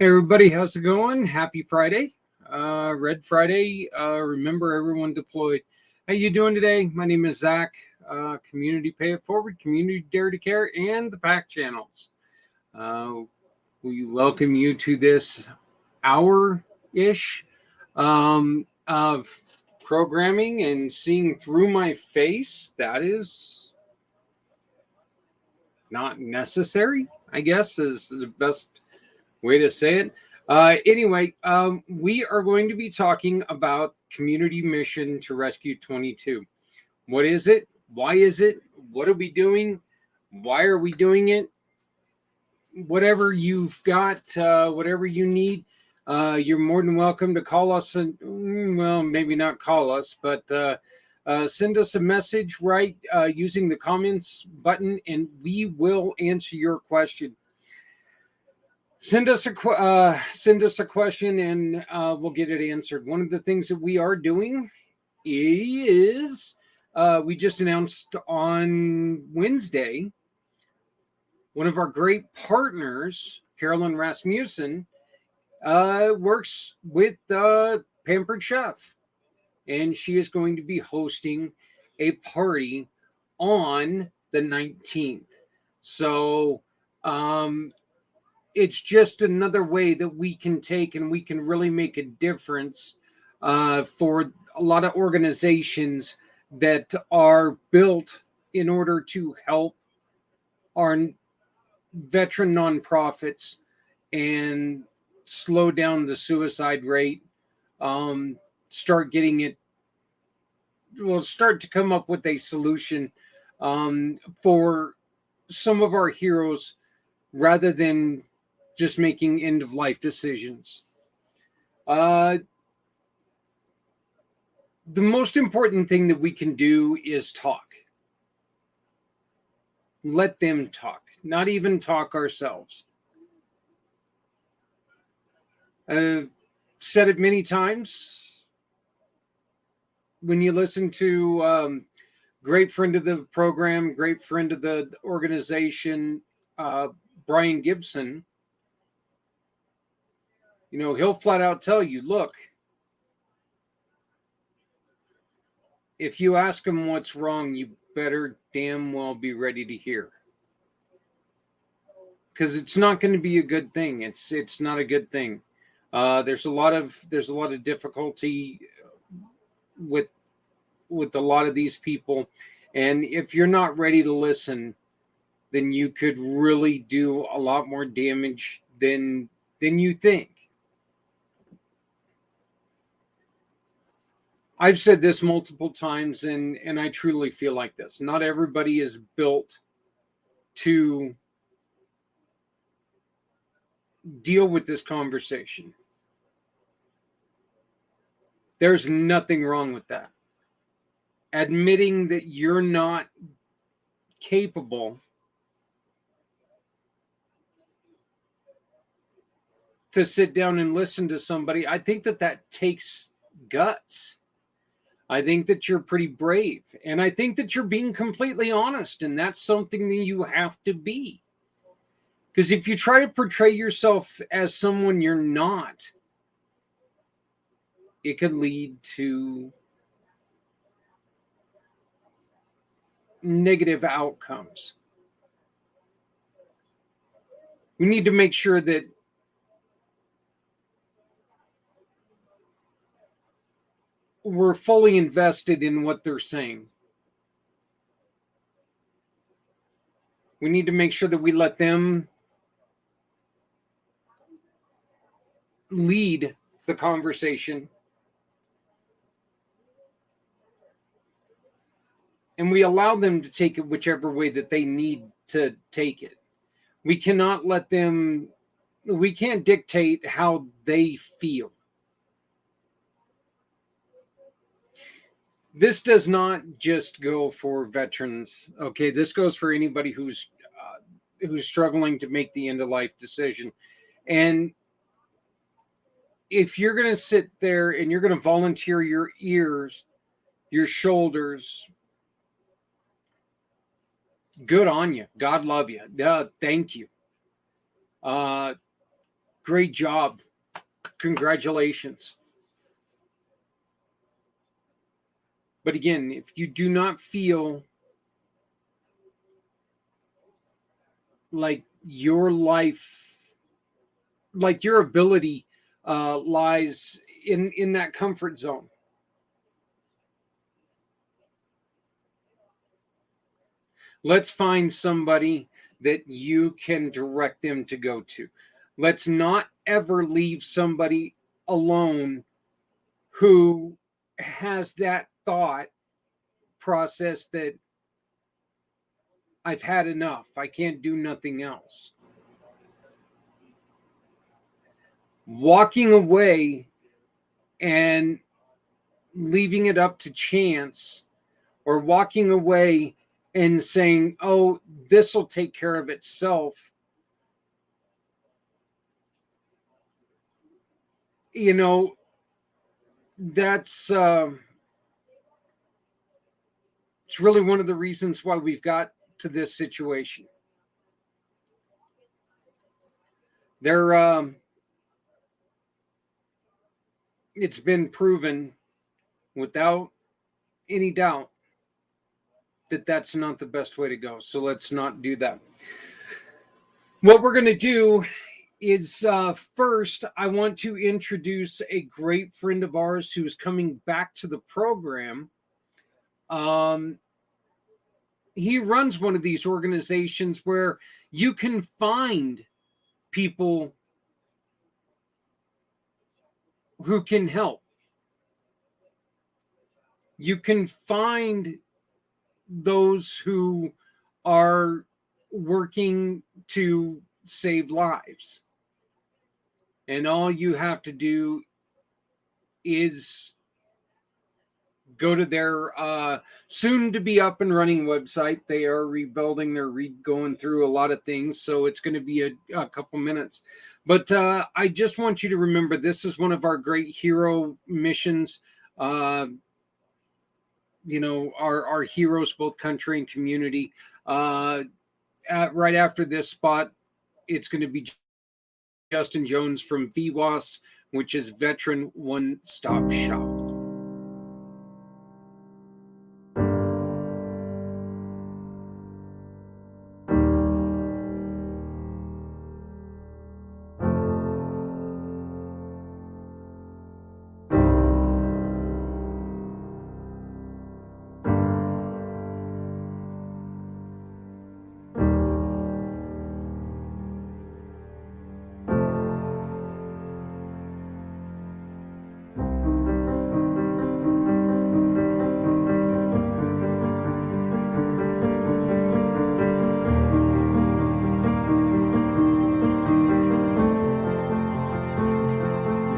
Hey everybody, how's it going? Happy Friday, Red Friday. Remember, everyone deployed. How you doing today? My name is Zach. Community Pay It Forward, Community Dare to Care, and the PAC channels. Uh, we welcome you to this hour-ish of programming and seeing through my face. That is not necessary, I guess, is the best way to say it. Anyway, we are going to be talking about Community Mission to Rescue 22. What is it? Why is it? What are we doing? Why are we doing it? Whatever you've got, whatever you need, you're more than welcome to call us. And well, maybe not call us, but send us a message using the comments button, and we will answer your question. Send us a question, and we'll get it answered. One of the things that we are doing is we just announced on Wednesday, one of our great partners, Carolyn Rasmussen, works with Pampered Chef, and she is going to be hosting a party on the 19th. So it's just another way that we can take and we can really make a difference for a lot of organizations that are built in order to help our veteran nonprofits and slow down the suicide rate, start to come up with a solution for some of our heroes rather than just making end-of-life decisions. The most important thing that we can do is talk. Let them talk, not even talk ourselves. I've said it many times. When you listen to great friend of the program, great friend of the organization, Brian Gibson, he'll flat out tell you, look, if you ask him what's wrong, you better damn well be ready to hear. Because it's not going to be a good thing. It's not a good thing. There's a lot of difficulty with a lot of these people. And if you're not ready to listen, then you could really do a lot more damage than you think. I've said this multiple times, and I truly feel like this. Not everybody is built to deal with this conversation. There's nothing wrong with that. Admitting that you're not capable to sit down and listen to somebody, I think that takes guts. I think that you're pretty brave, and I think that you're being completely honest, and that's something that you have to be. Because if you try to portray yourself as someone you're not, it could lead to negative outcomes. We need to make sure that we're fully invested in what they're saying. We need to make sure that we let them lead the conversation. And we allow them to take it whichever way that they need to take it. We cannot we can't dictate how they feel. This does not just go for veterans. Okay, this goes for anybody who's struggling to make the end of life decision. And if you're going to sit there and you're going to volunteer your ears, your shoulders, good on you. God love you. Thank you. Great job. Congratulations. But again, if you do not feel like your life, like your ability lies in that comfort zone, let's find somebody that you can direct them to go to. Let's not ever leave somebody alone who has that thought process that I've had enough. I can't do nothing else. Walking away and leaving it up to chance, or walking away and saying, oh, this will take care of itself. You know, that's it's really one of the reasons why we've got to this situation. It's been proven without any doubt that that's not the best way to go. So let's not do that. What we're going to do is first, I want to introduce a great friend of ours who's coming back to the program. He runs one of these organizations where you can find people who can help. You can find those who are working to save lives. And all you have to do is go to their soon to be up and running website. They are rebuilding, they're going through a lot of things, so it's going to be a couple minutes. But I just want you to remember, this is one of our great hero missions. You know, our heroes, both country and community. Right after this spot, it's going to be Justin Jones from VWAS, which is Veteran One Stop Shop.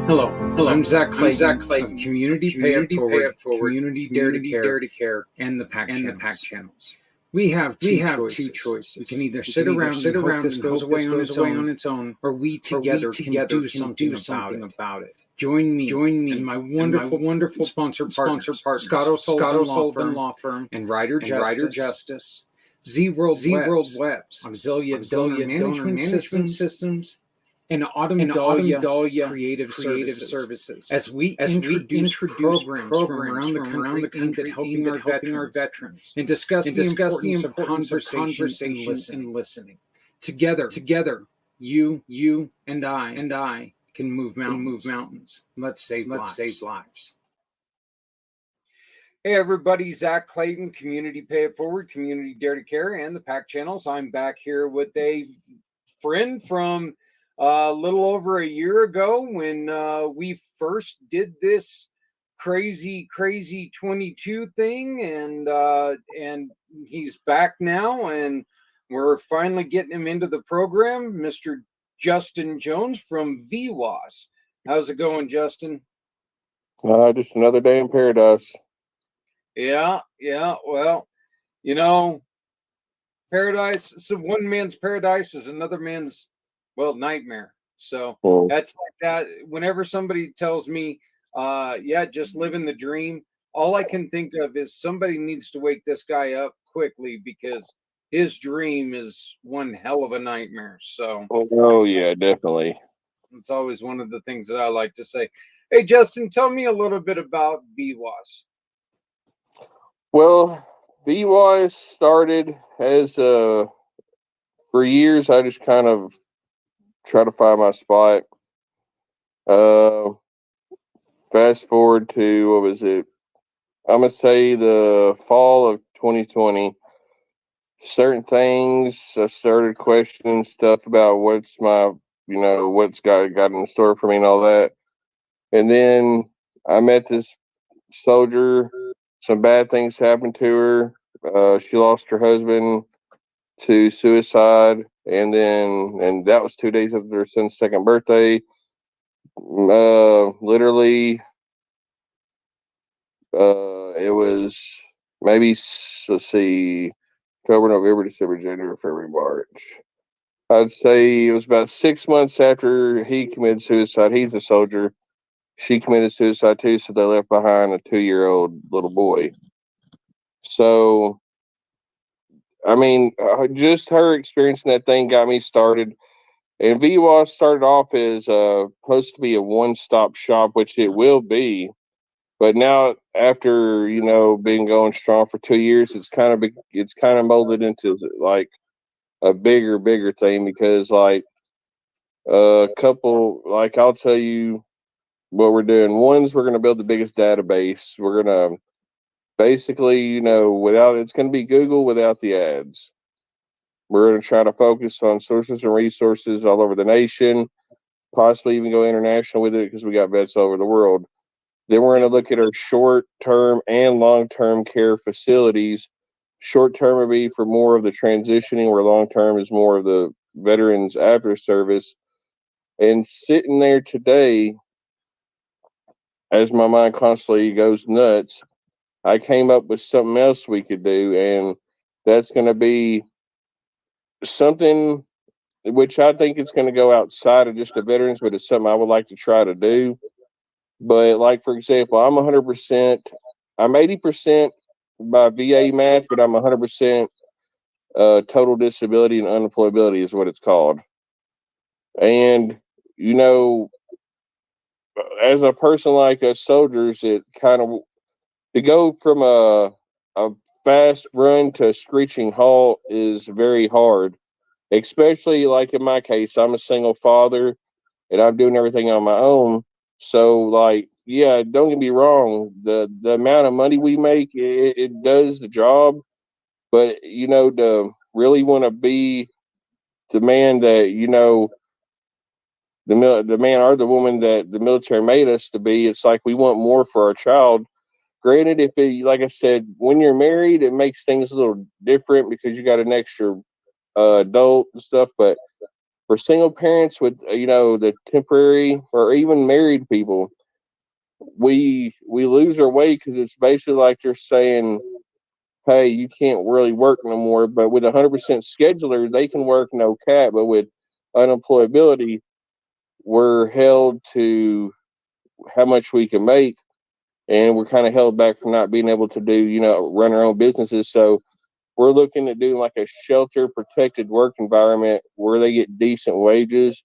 Hello, I'm Zach Clayton of Community Pay It Forward, Community Dare to Care, and the IMpACT channels. We have two choices. We can either sit around and hope this goes away on its own, or we together can do something about it. Join me and my wonderful sponsor partner, Scott O'Sullivan Law Firm, and Ryder Justice, Z World Webs, Auxilia Donor Management Systems, and Autumn Dahlia Creative Services. As we introduce programs from around the country aimed at helping our veterans and discuss the importance of conversation and listening. Together, you and I can move mountains. Let's save lives. Hey everybody, Zach Clayton, Community Pay It Forward, Community Dare to Care, and the IMpACT channels. I'm back here with a friend from a little over a year ago when we first did this crazy 22 thing, and he's back now, and we're finally getting him into the program, Mr. Justin Jones from VWAS. How's it going, Justin? Just another day in paradise. Yeah. Well, you know, paradise. So one man's paradise is another man's, well, nightmare. So that's like that. Whenever somebody tells me, just living the dream, all I can think of is somebody needs to wake this guy up quickly, because his dream is one hell of a nightmare. So oh yeah, definitely. It's always one of the things that I like to say. Hey, Justin, tell me a little bit about BWAS. Well, BY started as for years. I just kind of try to find my spot. Uh, Fast forward to what was it? I'm gonna say the fall of 2020. Certain things I started questioning stuff about what's my, what's got in store for me and all that. And then I met this soldier. Some bad things happened to her. She lost her husband to suicide, and that was 2 days after her son's second birthday. Literally, it was maybe let's see, October, November, December, January, February, March. I'd say it was about 6 months after he committed suicide. He's a soldier. She committed suicide too, so they left behind a 2-year-old little boy. So, I mean, just her experiencing that thing got me started. And VWAS started off as supposed to be a one-stop shop, which it will be. But now, after being going strong for 2 years, it's kind of molded into like a bigger thing because like a couple, like I'll tell you what we're doing. One's we're going to build the biggest database. We're going to basically, without it's going to be Google without the ads. We're going to try to focus on sources and resources all over the nation, possibly even go international with it because we got vets all over the world. Then we're going to look at our short-term and long-term care facilities. Short-term would be for more of the transitioning, where long-term is more of the veterans after service. And sitting there today, as my mind constantly goes nuts, I came up with something else we could do, and that's going to be something which I think it's going to go outside of just the veterans, but it's something I would like to try to do. But like for example, I'm 100%, I'm 80% by VA match, but I'm 100% total disability and unemployability is what it's called. And you know, as a person like us soldiers, it kind of to go from a fast run to a screeching halt is very hard. Especially like in my case, I'm a single father and I'm doing everything on my own. So like, yeah, don't get me wrong, the amount of money we make, it does the job. But to really want to be the man that the man or the woman that the military made us to be, it's like we want more for our child. Granted, if it, like I said, when you're married, it makes things a little different because you got an extra adult and stuff. But for single parents with the temporary or even married people, we lose our way because it's basically like they're saying, hey, you can't really work no more. But with 100% scheduler, they can work no cap. But with unemployability, we're held to how much we can make, and we're kind of held back from not being able to do run our own businesses. So we're looking at doing like a shelter protected work environment where they get decent wages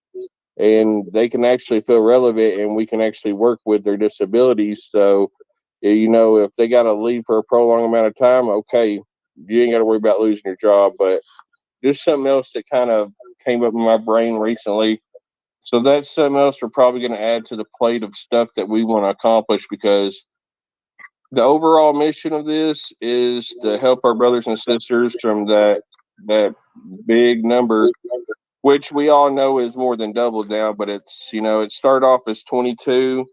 and they can actually feel relevant and we can actually work with their disabilities. So, if they got to leave for a prolonged amount of time, okay, you ain't got to worry about losing your job. But just something else that kind of came up in my brain recently. So that's something else we're probably going to add to the plate of stuff that we want to accomplish because the overall mission of this is to help our brothers and sisters from that big number, which we all know is more than double now, but it's it started off as 22,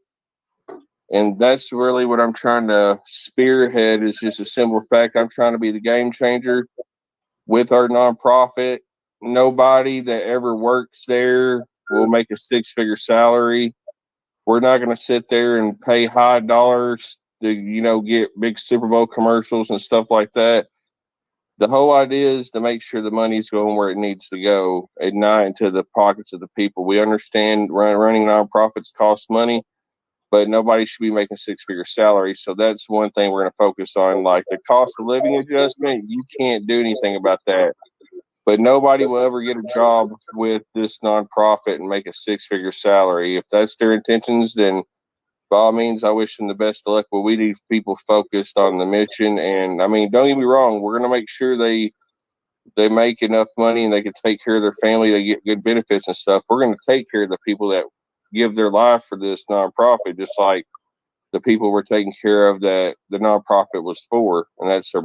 and that's really what I'm trying to spearhead is just a simple fact. I'm trying to be the game changer with our nonprofit. Nobody that ever works there will make a six-figure salary. We're not going to sit there and pay high dollars to, get big Super Bowl commercials and stuff like that. The whole idea is to make sure the money's going where it needs to go and not into the pockets of the people. We understand running nonprofits costs money, but nobody should be making six-figure salaries. So that's one thing we're going to focus on. Like the cost of living adjustment, you can't do anything about that. but nobody will ever get a job with this nonprofit and make a six-figure salary. If that's their intentions, then by all means, I wish them the best of luck. But we need people focused on the mission. And I mean, don't get me wrong, we're going to make sure they make enough money and they can take care of their family. They get good benefits and stuff. We're going to take care of the people that give their life for this nonprofit, just like the people we're taking care of that the nonprofit was for, and that's a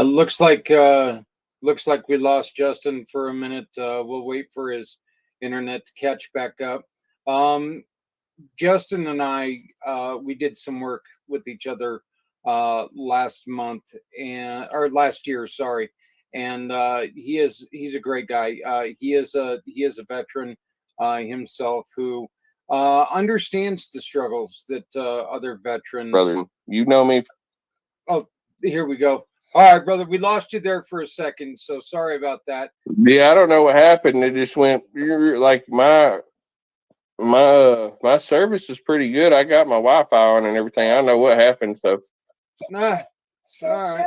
looks like we lost Justin for a minute. We'll wait for his internet to catch back up. Justin and I, we did some work with each other last month or last year, sorry. And he's a great guy. He is a veteran himself who understands the struggles that other veterans. brother. You know me. Oh, here we go. All right, brother. We lost you there for a second, so sorry about that. Yeah, I don't know what happened. It just went like my service is pretty good. I got my Wi-Fi on and everything. I don't know what happened. So, All right.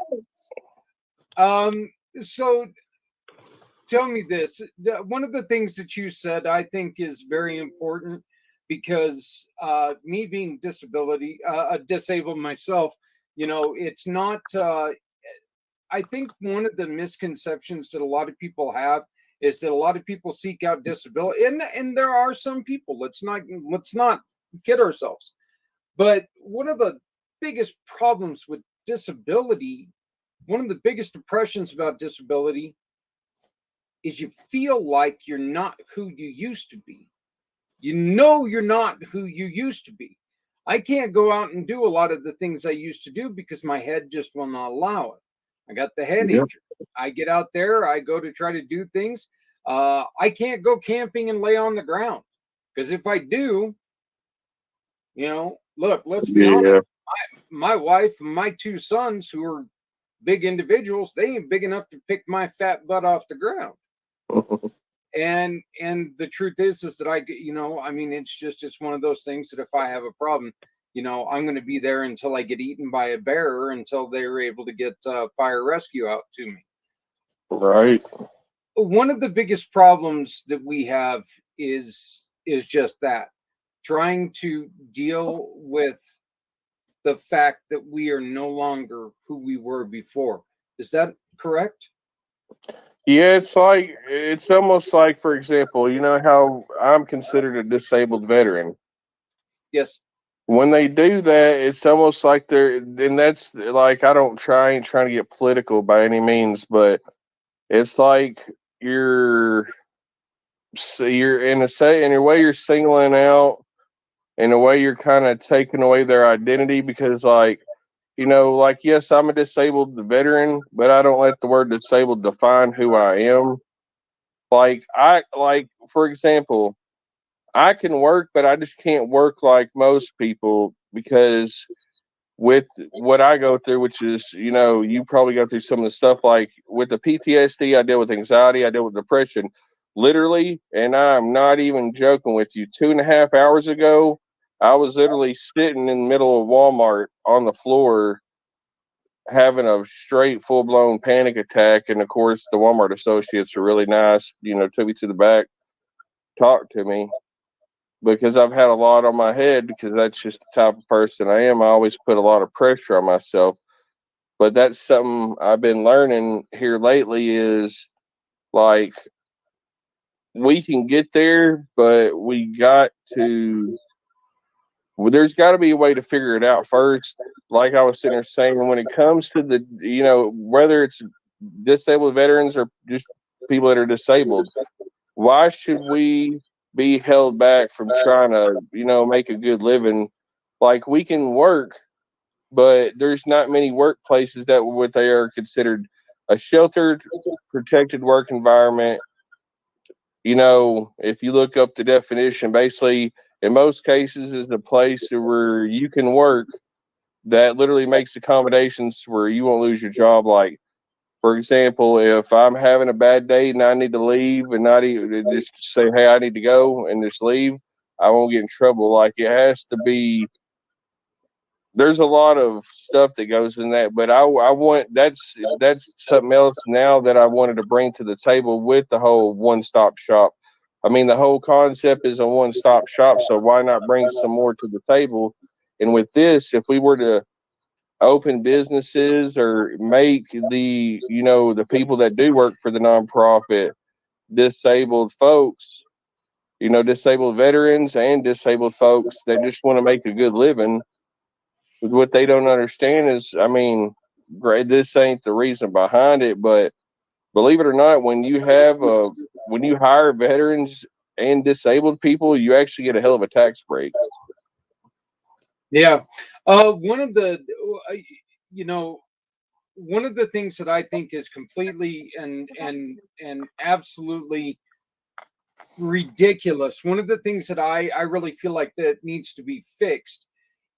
So tell me this. One of the things that you said, I think, is very important because me being disabled myself, it's not. I think one of the misconceptions that a lot of people have is that a lot of people seek out disability, and there are some people. Let's not kid ourselves. But one of the biggest problems with disability, one of the biggest depressions about disability, is you feel like you're not who you used to be. You're not who you used to be. I can't go out and do a lot of the things I used to do because my head just will not allow it. I got the head injury. I get out there, I go to try to do things. I can't go camping and lay on the ground because if I do, look, let's be honest. My wife and my two sons, who are big individuals, they ain't big enough to pick my fat butt off the ground. And the truth is that it's one of those things that if I have a problem, I'm going to be there until I get eaten by a bear or until they're able to get fire rescue out to me. Right. One of the biggest problems that we have is just that, trying to deal with the fact that we are no longer who we were before. Is that correct? Yeah, it's almost like, for example, you know how I'm considered a disabled veteran. Yes. When they do that, it's almost like and that's like, I ain't trying to get political by any means, but it's like you're, you're in a way you're singling out, in a way you're kind of taking away their identity because, like, like, yes, I'm a disabled veteran, but I don't let the word disabled define who I am. Like, for example, I can work, but I just can't work like most people because with what I go through, which is, you probably go through some of the stuff like with the PTSD, I deal with anxiety, I deal with depression. Literally, and I'm not even joking with you, 2.5 hours ago, I was literally sitting in the middle of Walmart on the floor having a straight full blown panic attack. And of course, the Walmart associates are really nice, took me to the back, talked to me because I've had a lot on my head because that's just the type of person I am. I always put a lot of pressure on myself. But that's something I've been learning here lately is like we can get there, but there's got to be a way to figure it out first. Like I was sitting there saying, when it comes to whether it's disabled veterans or just people that are disabled, why should we be held back from trying to, make a good living? Like, we can work, but there's not many workplaces that what they are considered a sheltered, protected work environment. If you look up the definition, basically, in most cases, is a place where you can work that literally makes accommodations where you won't lose your job. Like, for example, if I'm having a bad day and I need to leave and not even just say, hey, I need to go and just leave, I won't get in trouble. Like, it has to be there's a lot of stuff that goes in that, but I want that's something else now that I wanted to bring to the table with the whole one stop shop. I mean, the whole concept is a one stop shop, so why not bring some more to the table? And with this, if we were to open businesses or make the people that do work for the nonprofit disabled folks, disabled veterans and disabled folks that just want to make a good living. What they don't understand is, I mean, great, this ain't the reason behind it, but believe it or not, when you hire veterans and disabled people, you actually get a hell of a tax break. Yeah. One of the, you know, one of the things that I think is completely and absolutely ridiculous. One of the things that I really feel like that needs to be fixed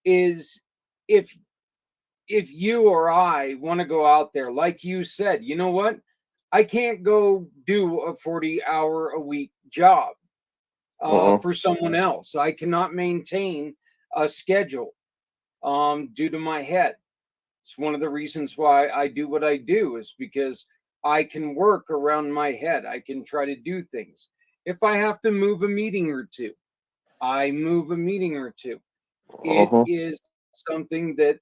is if if you or I want to go out there, like you said, you know what? I can't go do a 40-hour a week job Uh-uh. for someone else. I cannot maintain a schedule due to my head. It's one of the reasons why I do what I do is because I can work around my head. I can try to do things. If I have to move a meeting or two, I move a meeting or two. It Uh-huh. is something that,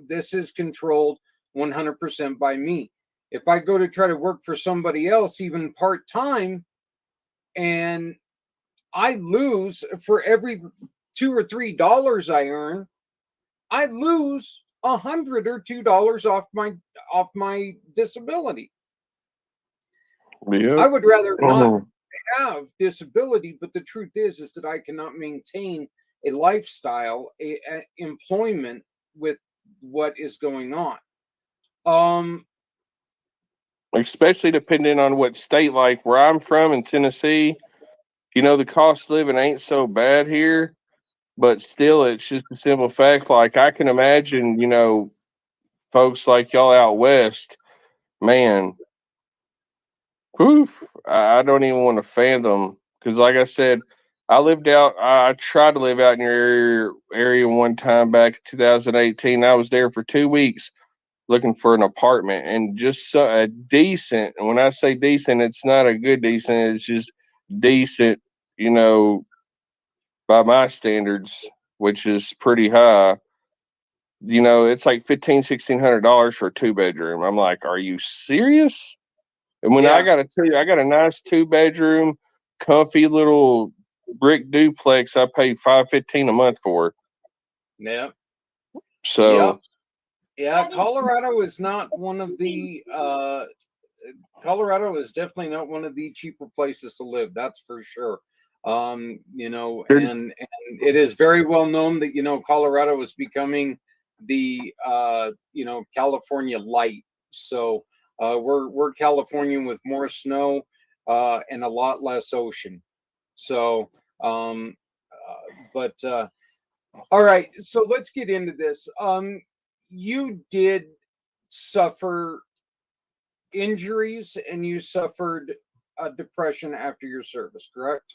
this is controlled 100% by me. If I go to try to work for somebody else, even part time, and I lose for every $2 or $3 I earn, I lose $100 or $2 off my disability. I Yep. would rather not Uh-huh. have disability, but the truth is that I cannot maintain a lifestyle, a employment with what is going on. Um, Especially depending on what state, like where I'm from in Tennessee, the cost of living ain't so bad here, but still, it's just a simple fact. Like I can imagine, folks like y'all out west, man, whew, I don't even want to fathom because, like I said, I tried to live out in your area one time back in 2018. I was there for 2 weeks looking for an apartment and just a decent. And when I say decent, it's not a good decent. It's just decent, you know, by my standards, which is pretty high. It's like 1600 $1,600 for a 2 bedroom. I'm like, are you serious? And when I yeah, got to tell you, I got a nice 2 bedroom, comfy little brick duplex. I paid $515 a month for. yeah, yep, So yeah. Colorado is not one of the. Colorado is definitely not one of the cheaper places to live. That's for sure. there- And it is very well known that Colorado is becoming the California light. So we're California with more snow and a lot less ocean. So but all right, so let's get into this. You did suffer injuries and you suffered depression after your service, correct?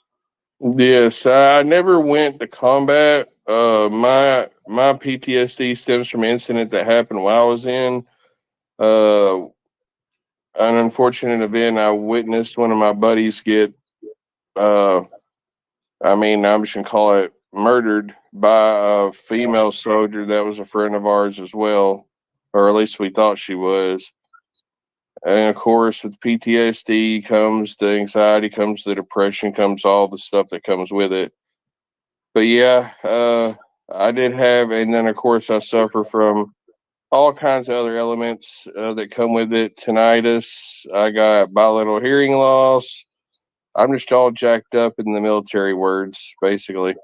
yes, I never went to combat. My PTSD stems from an incident that happened while I was in uh, an unfortunate event. I witnessed one of my buddies get uh, I mean, I'm just gonna call it murdered by a female soldier that was a friend of ours as well, or at least we thought she was. And of course, with PTSD comes the anxiety, comes the depression, comes all the stuff that comes with it. But yeah, I did have, and then of course I suffer from all kinds of other elements that come with it. Tinnitus. I got bilateral hearing loss. I'm just all jacked up in the military words, basically.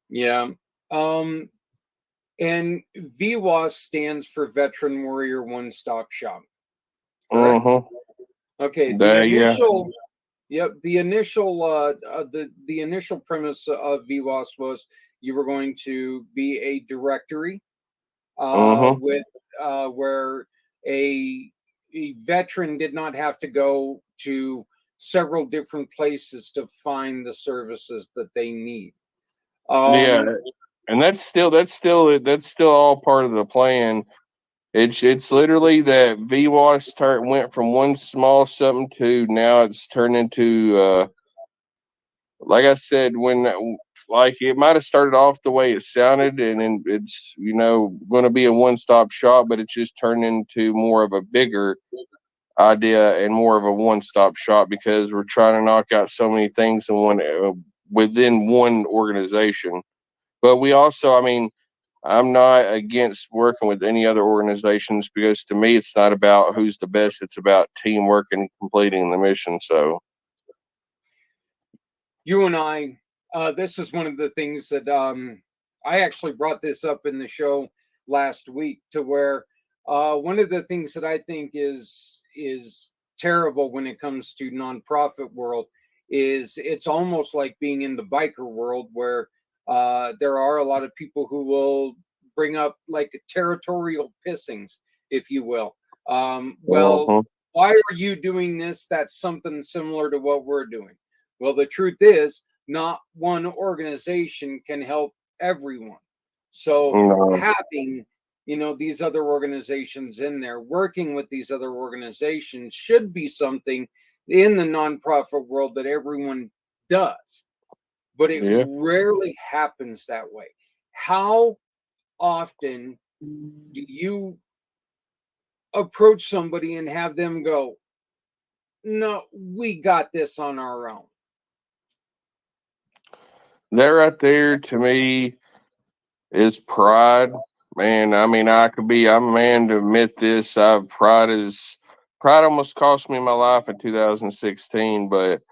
Yeah. Um, and VWAS stands for Veteran Warrior One Stop Shop, correct? Uh-huh. Okay. Yeah. Yep, the initial premise of VWAS was you were going to be a directory Uh-huh. with where a a veteran did not have to go to several different places to find the services that they need. Yeah. Um, and that's still all part of the plan. It's literally that VWash went from one small something to now it's turned into like I said, when like it might have started off the way it sounded, and then it's going to be a one stop shop, but it's just turned into more of a bigger idea and more of a one stop shop because we're trying to knock out so many things in one within one organization. But we also, I mean, I'm not against working with any other organizations because to me, it's not about who's the best. It's about teamwork and completing the mission. So, You and I, this is one of the things that I actually brought this up in the show last week, to where one of the things that I think is terrible when it comes to nonprofit world is it's almost like being in the biker world, where there are a lot of people who will bring up like territorial pissings, if you will. Well, uh-huh. why are you doing this? That's something similar to what we're doing. Well, the truth is, not one organization can help everyone. So No, having, these other organizations in there, working with these other organizations should be something in the nonprofit world that everyone does. But it yeah. rarely happens that way. How often do you approach somebody and have them go, "No, we got this on our own"? That right there to me is pride. Man, I mean, I'm a man to admit this. Pride almost cost me my life in 2016, but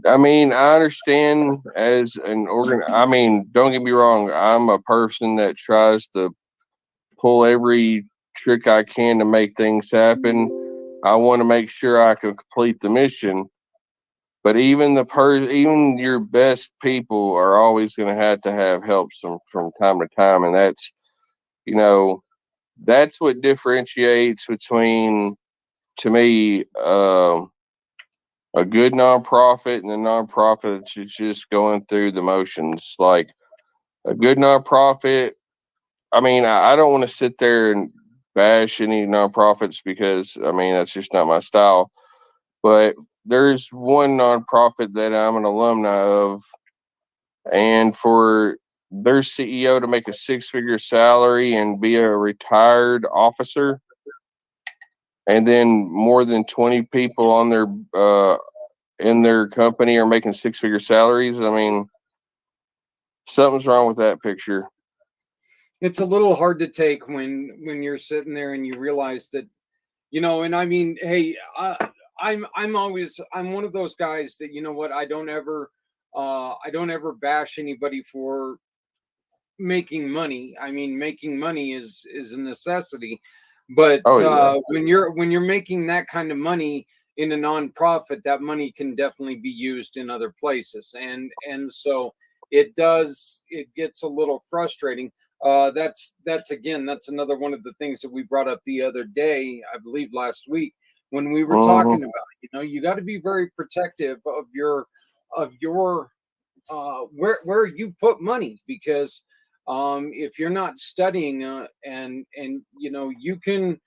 I mean, I understand as an organ. I mean, don't get me wrong. I'm a person that tries to pull every trick I can to make things happen. I want to make sure I can complete the mission. But even your best people are always going to have help from time to time, and you know that's what differentiates between to me a good nonprofit and a nonprofit that's just going through the motions. Like a good nonprofit, I mean, I don't want to sit there and bash any nonprofits because I mean that's just not my style. But there's one nonprofit that I'm an alumni of, and for their CEO to make a six-figure salary and be a retired officer, and then more than 20 people on their in their company are making six-figure salaries. I mean, something's wrong with that picture. It's a little hard to take when you're sitting there and you realize that, and I mean, hey, I'm one of those guys that, you know what, I don't ever bash anybody for making money. I mean, making money is a necessity, but Oh yeah. when you're making that kind of money in a nonprofit, that money can definitely be used in other places, and so it gets a little frustrating. That's again, that's another one of the things that we brought up the other day, I believe last week, when we were Mm-hmm. talking about, you got to be very protective of your where you put money, because if you're not studying, and you can,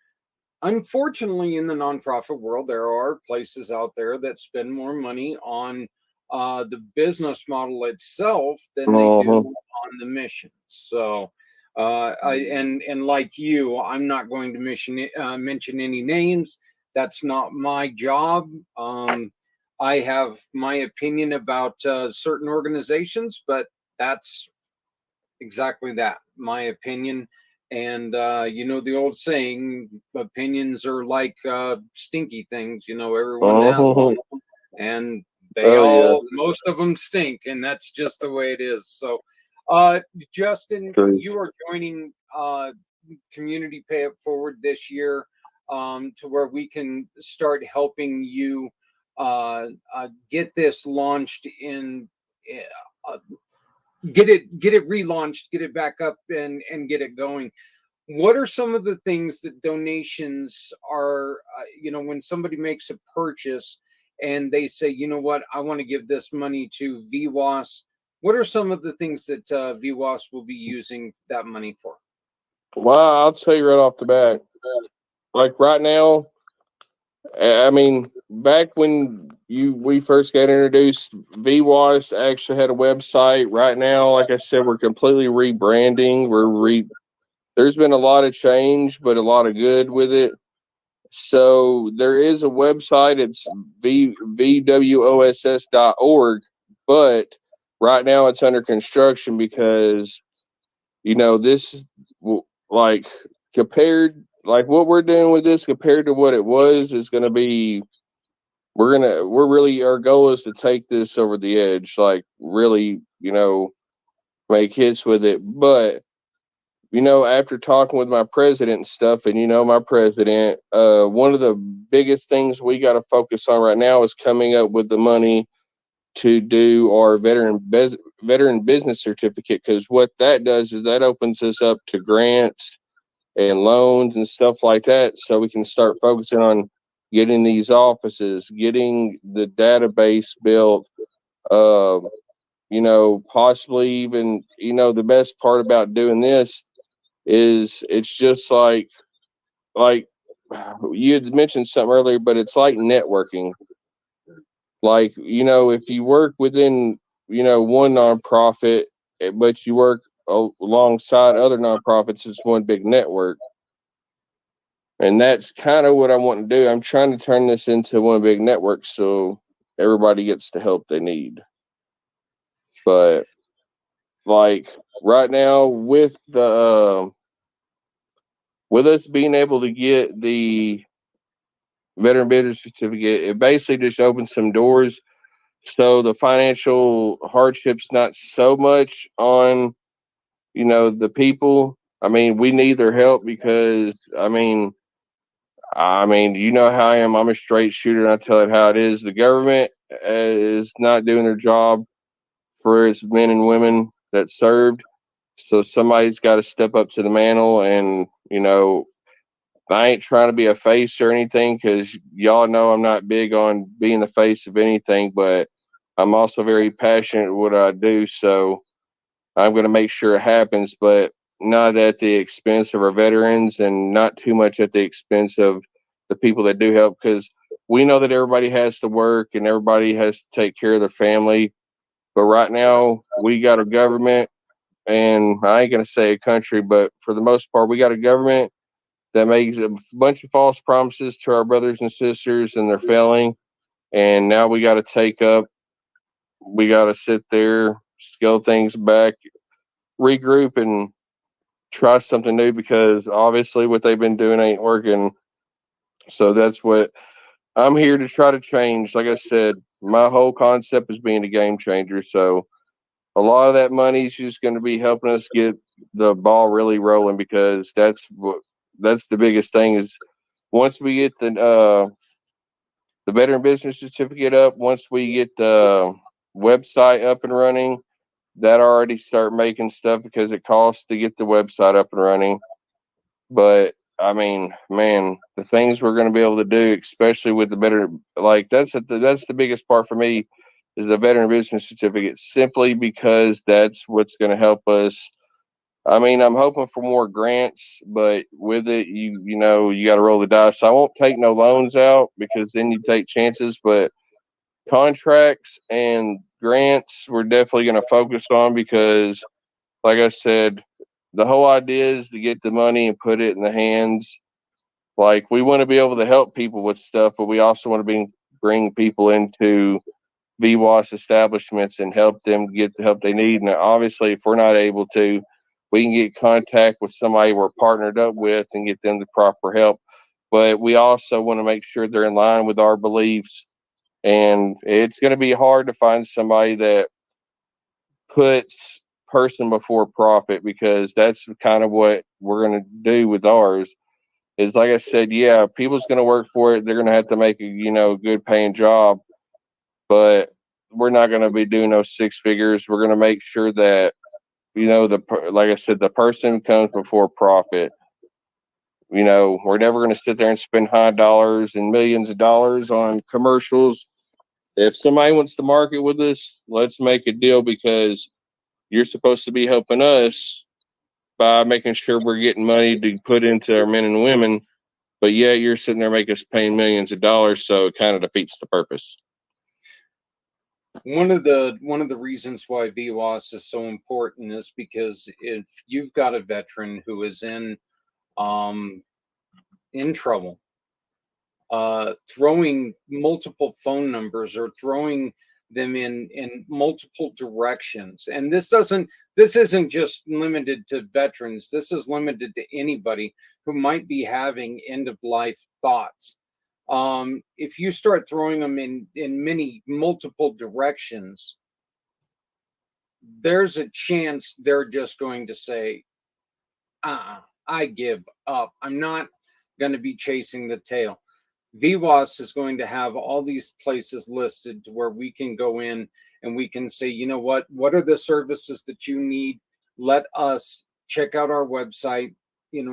unfortunately, in the nonprofit world, there are places out there that spend more money on the business model itself than they do Mm-hmm. on the mission. So and like you, I'm not going to mention any names. That's not my job. I have my opinion about certain organizations, but that's exactly that, my opinion. And the old saying, opinions are like stinky things. Everyone has Mm-hmm. one, and Oh yeah. most of them stink, and that's just the way it is. So Justin, True. you are joining Community Pay It Forward this year, to where we can start helping you get this launched in uh, get it relaunched, get it back up, and get it going. What are some of the things that donations are, when somebody makes a purchase and they say, you know what, I want to give this money to VWAS, what are some of the things that VWAS will be using that money for? Well, I'll tell you right off the bat. Like right now, I mean, back when we first got introduced, VWAS actually had a website. Right now, like I said, we're completely rebranding. There's been a lot of change, but a lot of good with it. So there is a website. It's vwoss.org, but right now it's under construction because this like compared like what we're doing with this compared to what it was is going to be we're really our goal is to take this over the edge, like really make hits with it. But after talking with my president and stuff, and my president, one of the biggest things we got to focus on right now is coming up with the money to do our veteran business certificate, because what that does is that opens us up to grants and loans and stuff like that, so we can start focusing on getting these offices, getting the database built, uh, possibly even, the best part about doing this is it's just like you had mentioned something earlier, but it's like networking. Like, if you work within, one nonprofit, but you work alongside other nonprofits, it's one big network. And that's kind of what I want to do. I'm trying to turn this into one big network so everybody gets the help they need. But like right now, with us being able to get the veteran business certificate, it basically just opens some doors. So the financial hardship's not so much on, the people. I mean, we need their help because you know how I am. I'm a straight shooter, and I tell it how it is. The government is not doing their job for its men and women that served. So somebody's got to step up to the mantle. And, I ain't trying to be a face or anything, because y'all know I'm not big on being the face of anything, but I'm also very passionate what I do. So I'm going to make sure it happens, but not at the expense of our veterans and not too much at the expense of the people that do help, because we know that everybody has to work and everybody has to take care of their family. But right now, we got a government, and I ain't going to say a country, but for the most part, we got a government that makes a bunch of false promises to our brothers and sisters, and they're failing. And now we got to sit there, scale things back, regroup, and try something new, because obviously what they've been doing ain't working. So that's what I'm here to try to change. Like I said, my whole concept is being a game changer. So a lot of that money is just going to be helping us get the ball really rolling, because that's the biggest thing is once we get the veteran business certificate up, once we get the website up and running, that already start making stuff, because it costs to get the website up and running. But I mean, man, the things we're going to be able to do, especially with the better, like that's the biggest part for me, is the veteran business certificate, simply because that's what's going to help us. I mean, I'm hoping for more grants, but with it, you got to roll the dice. I won't take no loans out, because then you take chances, but contracts and grants we're definitely going to focus on, because like I said, the whole idea is to get the money and put it in the hands. Like, we want to be able to help people with stuff, but we also want to bring people into VWAS establishments and help them get the help they need. And obviously, if we're not able to, we can get contact with somebody we're partnered up with and get them the proper help. But we also want to make sure they're in line with our beliefs. And it's going to be hard to find somebody that puts person before profit, because that's kind of what we're going to do with ours. Is like I said, yeah, people's going to work for it. They're going to have to make a good paying job, but we're not going to be doing those six figures. We're going to make sure that like I said, the person comes before profit. We're never going to sit there and spend high dollars and millions of dollars on commercials. If somebody wants to market with us, let's make a deal, because you're supposed to be helping us by making sure we're getting money to put into our men and women, but yet you're sitting there making us paying millions of dollars, so it kind of defeats the purpose. One of the reasons why VWAS is so important is because if you've got a veteran who is um, in trouble, throwing multiple phone numbers or throwing them in multiple directions, and this isn't just limited to veterans. This is limited to anybody who might be having end of life thoughts. If you start throwing them in many multiple directions, there's a chance they're just going to say, I give up. I'm not going to be chasing the tail. VWAS is going to have all these places listed to where we can go in and we can say, you know what are the services that you need? Let us check out our website,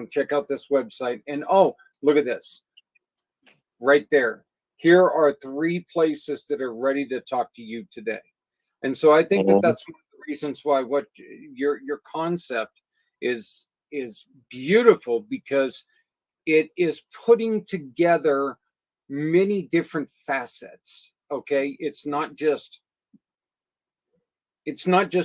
check out this website. And oh, look at this right there. Here are 3 places that are ready to talk to you today. And so I think that Mhm. that's one of the reasons why what your concept is beautiful, because it is putting together many different facets. Okay, it's not just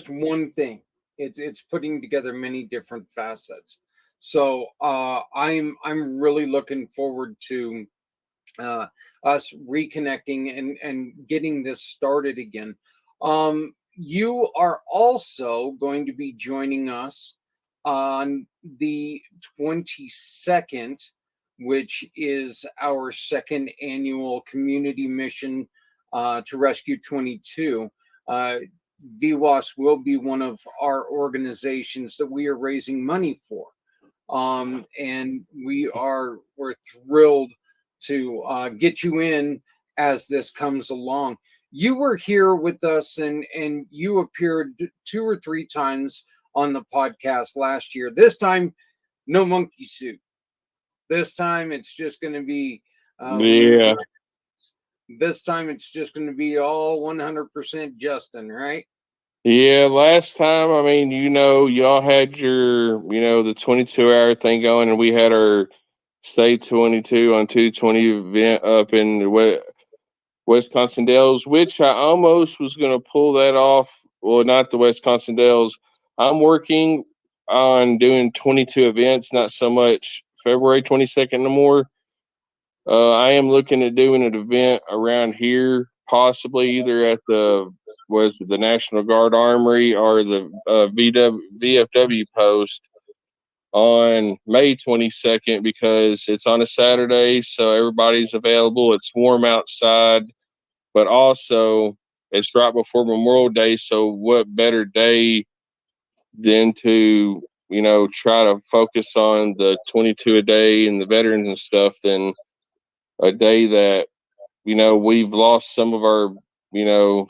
one thing. It's putting together many different facets. So I'm really looking forward to uh, us reconnecting and getting this started again. You are also going to be joining us on the 22nd, which is our second annual community mission to Rescue 22. VWAS will be one of our organizations that we are raising money for. And we're thrilled to get you in as this comes along. You were here with us, and you appeared 2 or 3 times on the podcast last year. This time, no monkey suit. This time, it's just going to be Yeah. this time it's just going to be all 100% Justin, right? Yeah, last time, I mean, y'all had the 22-hour thing going, and we had our Stay 22 on 220 event up in the Wisconsin Dells, which I almost was going to pull that off. Well, not the Wisconsin Dells. I'm working on doing 22 events, not so much February 22nd no more. I am looking at doing an event around here, possibly either at the National Guard Armory or the VFW post on May 22nd, because it's on a Saturday, so everybody's available. It's warm outside, but also it's right before Memorial Day. So what better day than to, try to focus on the 22 a day and the veterans and stuff than a day that, we've lost some of our,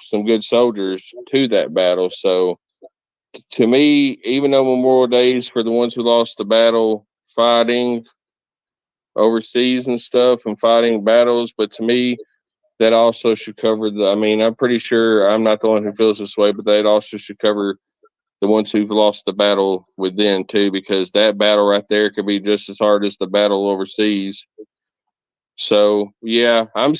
some good soldiers to that battle. So to me, even though Memorial Days for the ones who lost the battle fighting overseas and stuff and fighting battles, but to me, that also should cover I mean, I'm pretty sure I'm not the one who feels this way, but that also should cover the ones who've lost the battle within too, because that battle right there could be just as hard as the battle overseas. So yeah, I'm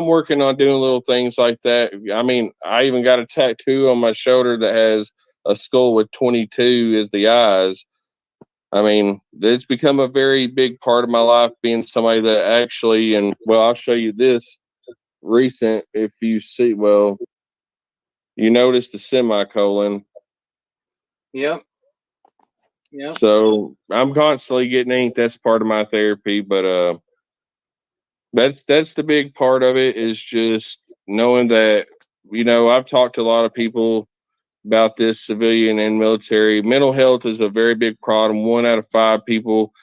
working on doing little things like that. I mean, I even got a tattoo on my shoulder that has a skull with 22 as the eyes. I mean, it's become a very big part of my life, being somebody that actually, and well, I'll show you this recent. If you see, well, you notice the semicolon. Yep. Yep. So I'm constantly getting inked. That's part of my therapy, but that's the big part of it, is just knowing that, I've talked to a lot of people about this, civilian and military. Mental health is a very big problem. 1 out of 5 people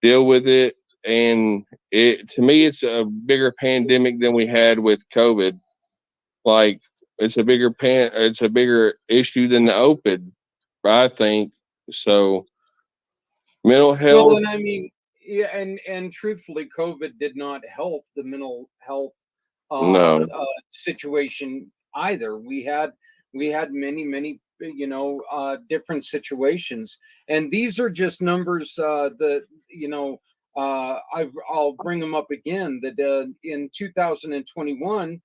deal with it, and it, to me, it's a bigger pandemic than we had with COVID. Like, it's a bigger issue than the open, I think. So mental Well, health. and I mean, yeah, and truthfully, COVID did not help the mental health No. situation either. We had many different situations. And these are just numbers that, I'll bring them up again, that in 2021,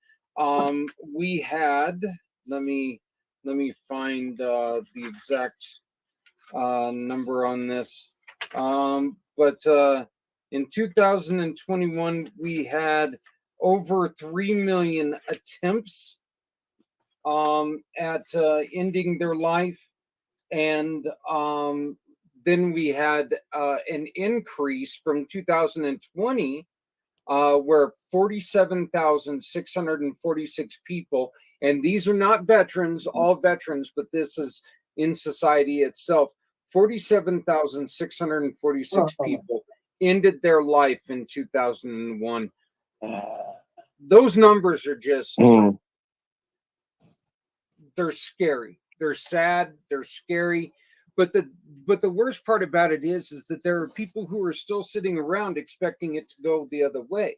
we had, let me find the exact number on this. But in 2021, we had over 3 million attempts at ending their life. And then we had an increase from 2020 where 47,646 people, and these are not veterans, all veterans, but this is in society itself, 47,646 people ended their life in 2001. Those numbers are just, they're scary. They're sad, they're scary. But the worst part about it is that there are people who are still sitting around expecting it to go the other way.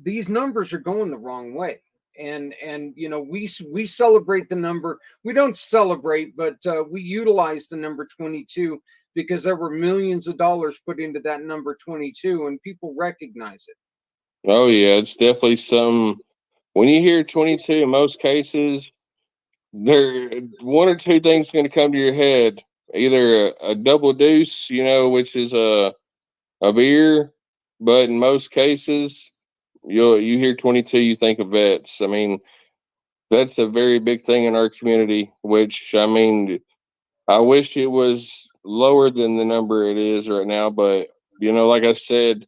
These numbers are going the wrong way. And we celebrate the number. We don't celebrate, but we utilize the number 22 because there were millions of dollars put into that number 22, and people recognize it. Oh yeah, it's definitely some. When you hear 22, in most cases, there one or two things going to come to your head. Either a double deuce, which is a beer, but in most cases, you hear 22, you think of vets. I mean, that's a very big thing in our community. Which I mean, I wish it was lower than the number it is right now, but like I said,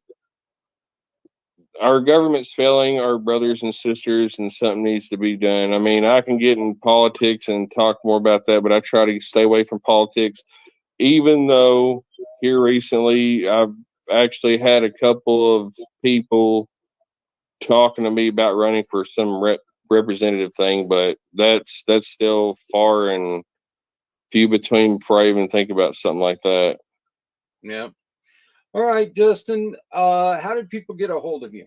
our government's failing our brothers and sisters, and something needs to be done. I mean, I can get in politics and talk more about that, but I try to stay away from politics, even though here recently I've actually had a couple of people talking to me about running for some representative thing, but that's still far and few between before I even think about something like that. Yeah. All right, Justin, how did people get a hold of you?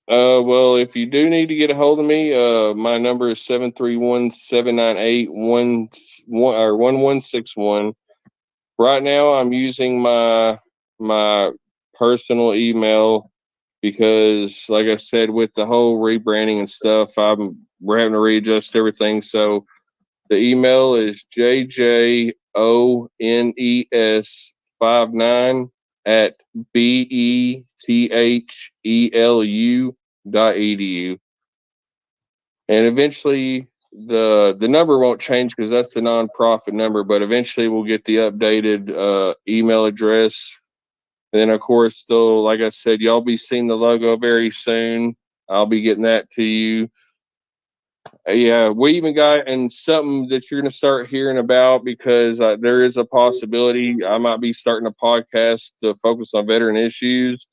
Well, if you do need to get a hold of me, my number is 731-798-1161. Right now I'm using my personal email because, like I said, with the whole rebranding and stuff, we're having to readjust everything. So the email is jjones59@bethelu.edu. And eventually the number won't change because that's the nonprofit number, but eventually we'll get the updated email address. And then, of course, still, like I said, y'all be seeing the logo very soon. I'll be getting that to you. Yeah, we even got, and something that you're going to start hearing about, because there is a possibility I might be starting a podcast to focus on veteran issues,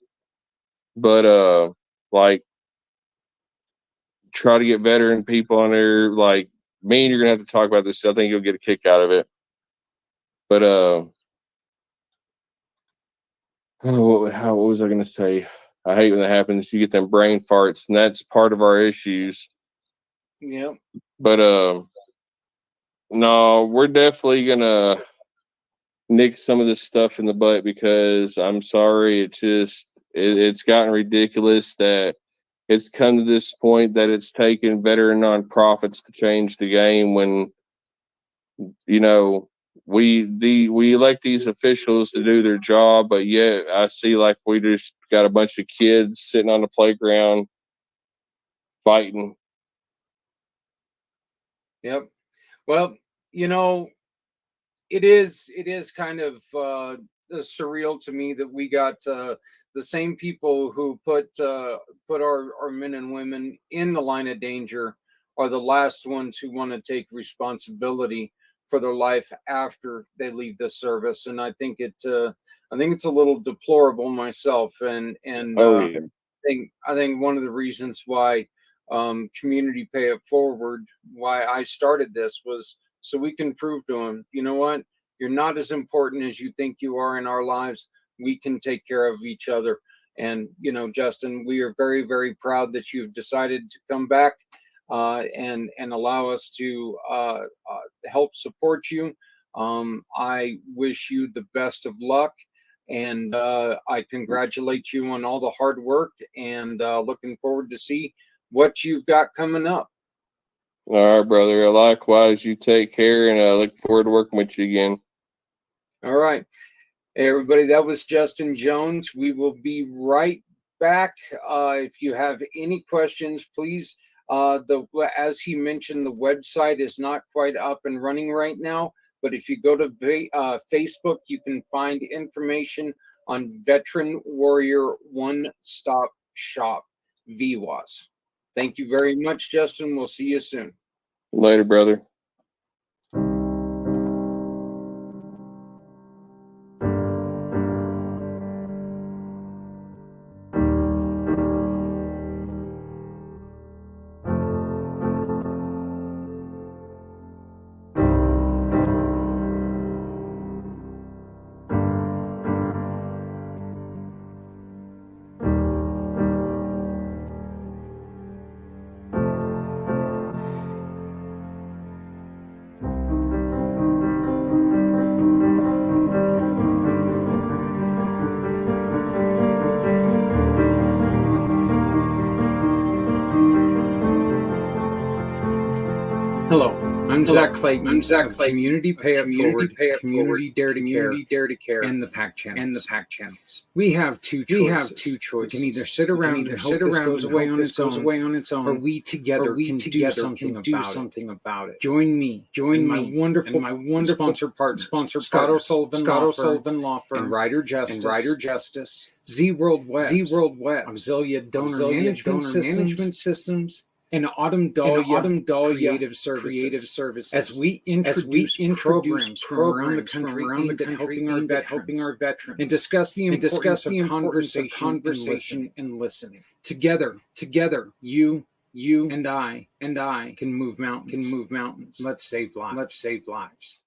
but like try to get veteran people on there. Like me and you're going to have to talk about this. I think you'll get a kick out of it. But what was I going to say? I hate when that happens. You get them brain farts, and that's part of our issues. Yeah. But no, we're definitely gonna nick some of this stuff in the butt, because I'm sorry, it's gotten ridiculous that it's come to this point that it's taken veteran nonprofits to change the game, when we elect these officials to do their job, but yet I see like we just got a bunch of kids sitting on the playground fighting. Yep. Well, it is kind of surreal to me that we got the same people who put our men and women in the line of danger are the last ones who want to take responsibility for their life after they leave the service. And I think it's a little deplorable myself. And Yeah. I think one of the reasons why community pay it forward, why I started this, was so we can prove to them, you know what, you're not as important as you think you are in our lives. We can take care of each other. And Justin, we are very, very proud that you've decided to come back. and allow us to help support you. I wish you the best of luck, and I congratulate you on all the hard work, and looking forward to see what you've got coming up. All right, brother. Likewise, you take care, and I look forward to working with you again. All right. Hey, everybody, that was Justin Jones. We will be right back. If you have any questions, please, as he mentioned, the website is not quite up and running right now, but if you go to Facebook, you can find information on Veteran Warrior One Stop Shop, VWAS. Thank you very much, Justin. We'll see you soon. Later, brother. Hello, I'm Zach Clayton. Community Pay It Forward, Community Dare to Care, and the PACT channels. We have two choices. We can either sit around and hope this goes away on its own, or we together can do something about it. Join me, my wonderful sponsor partners, Scott O'Sullivan Law Firm, and Ryder Justice, Z World Web, Auxilia Donor Management Systems, and Autumn Dahlia Creative Services. As we introduce programs from around the country aimed at helping our veterans, and discuss the importance of conversation and listening. Together, you and I can move mountains. Let's save lives.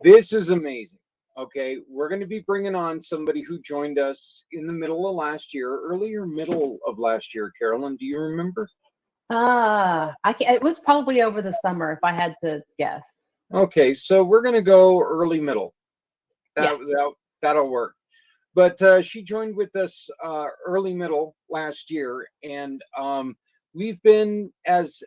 This is amazing. Okay, we're going to be bringing on somebody who joined us in the middle of last year, earlier middle of last year. Carolyn, do you remember? It was probably over the summer, if I had to guess. Okay, so we're going to go early middle. Yeah. That'll work. But she joined with us early middle last year, and we've been, as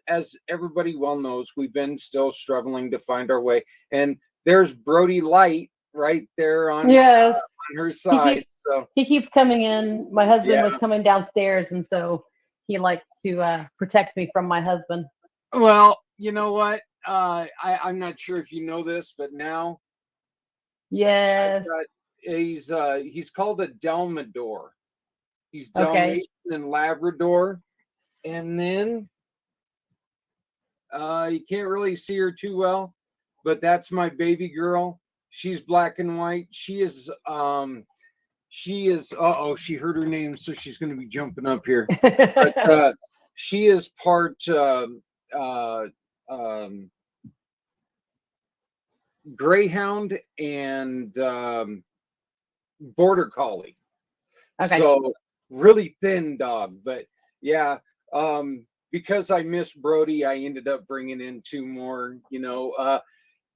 everybody well knows, we've been still struggling to find our way. And there's Brody Light right there on Yes. On her side. He keeps coming in. My husband Yeah. was coming downstairs, and so he likes to protect me from my husband. Well, you know what? I'm not sure if you know this, but now Yes. he's called a Dalmador. He's Okay. Dalmatian and Labrador, and then you can't really see her too well, but that's my baby girl. She's black and white. She is she heard her name, so she's going to be jumping up here. But she is part Greyhound and Border Collie. Okay. So really thin dog, but yeah, because I missed Brody, I ended up bringing in two more.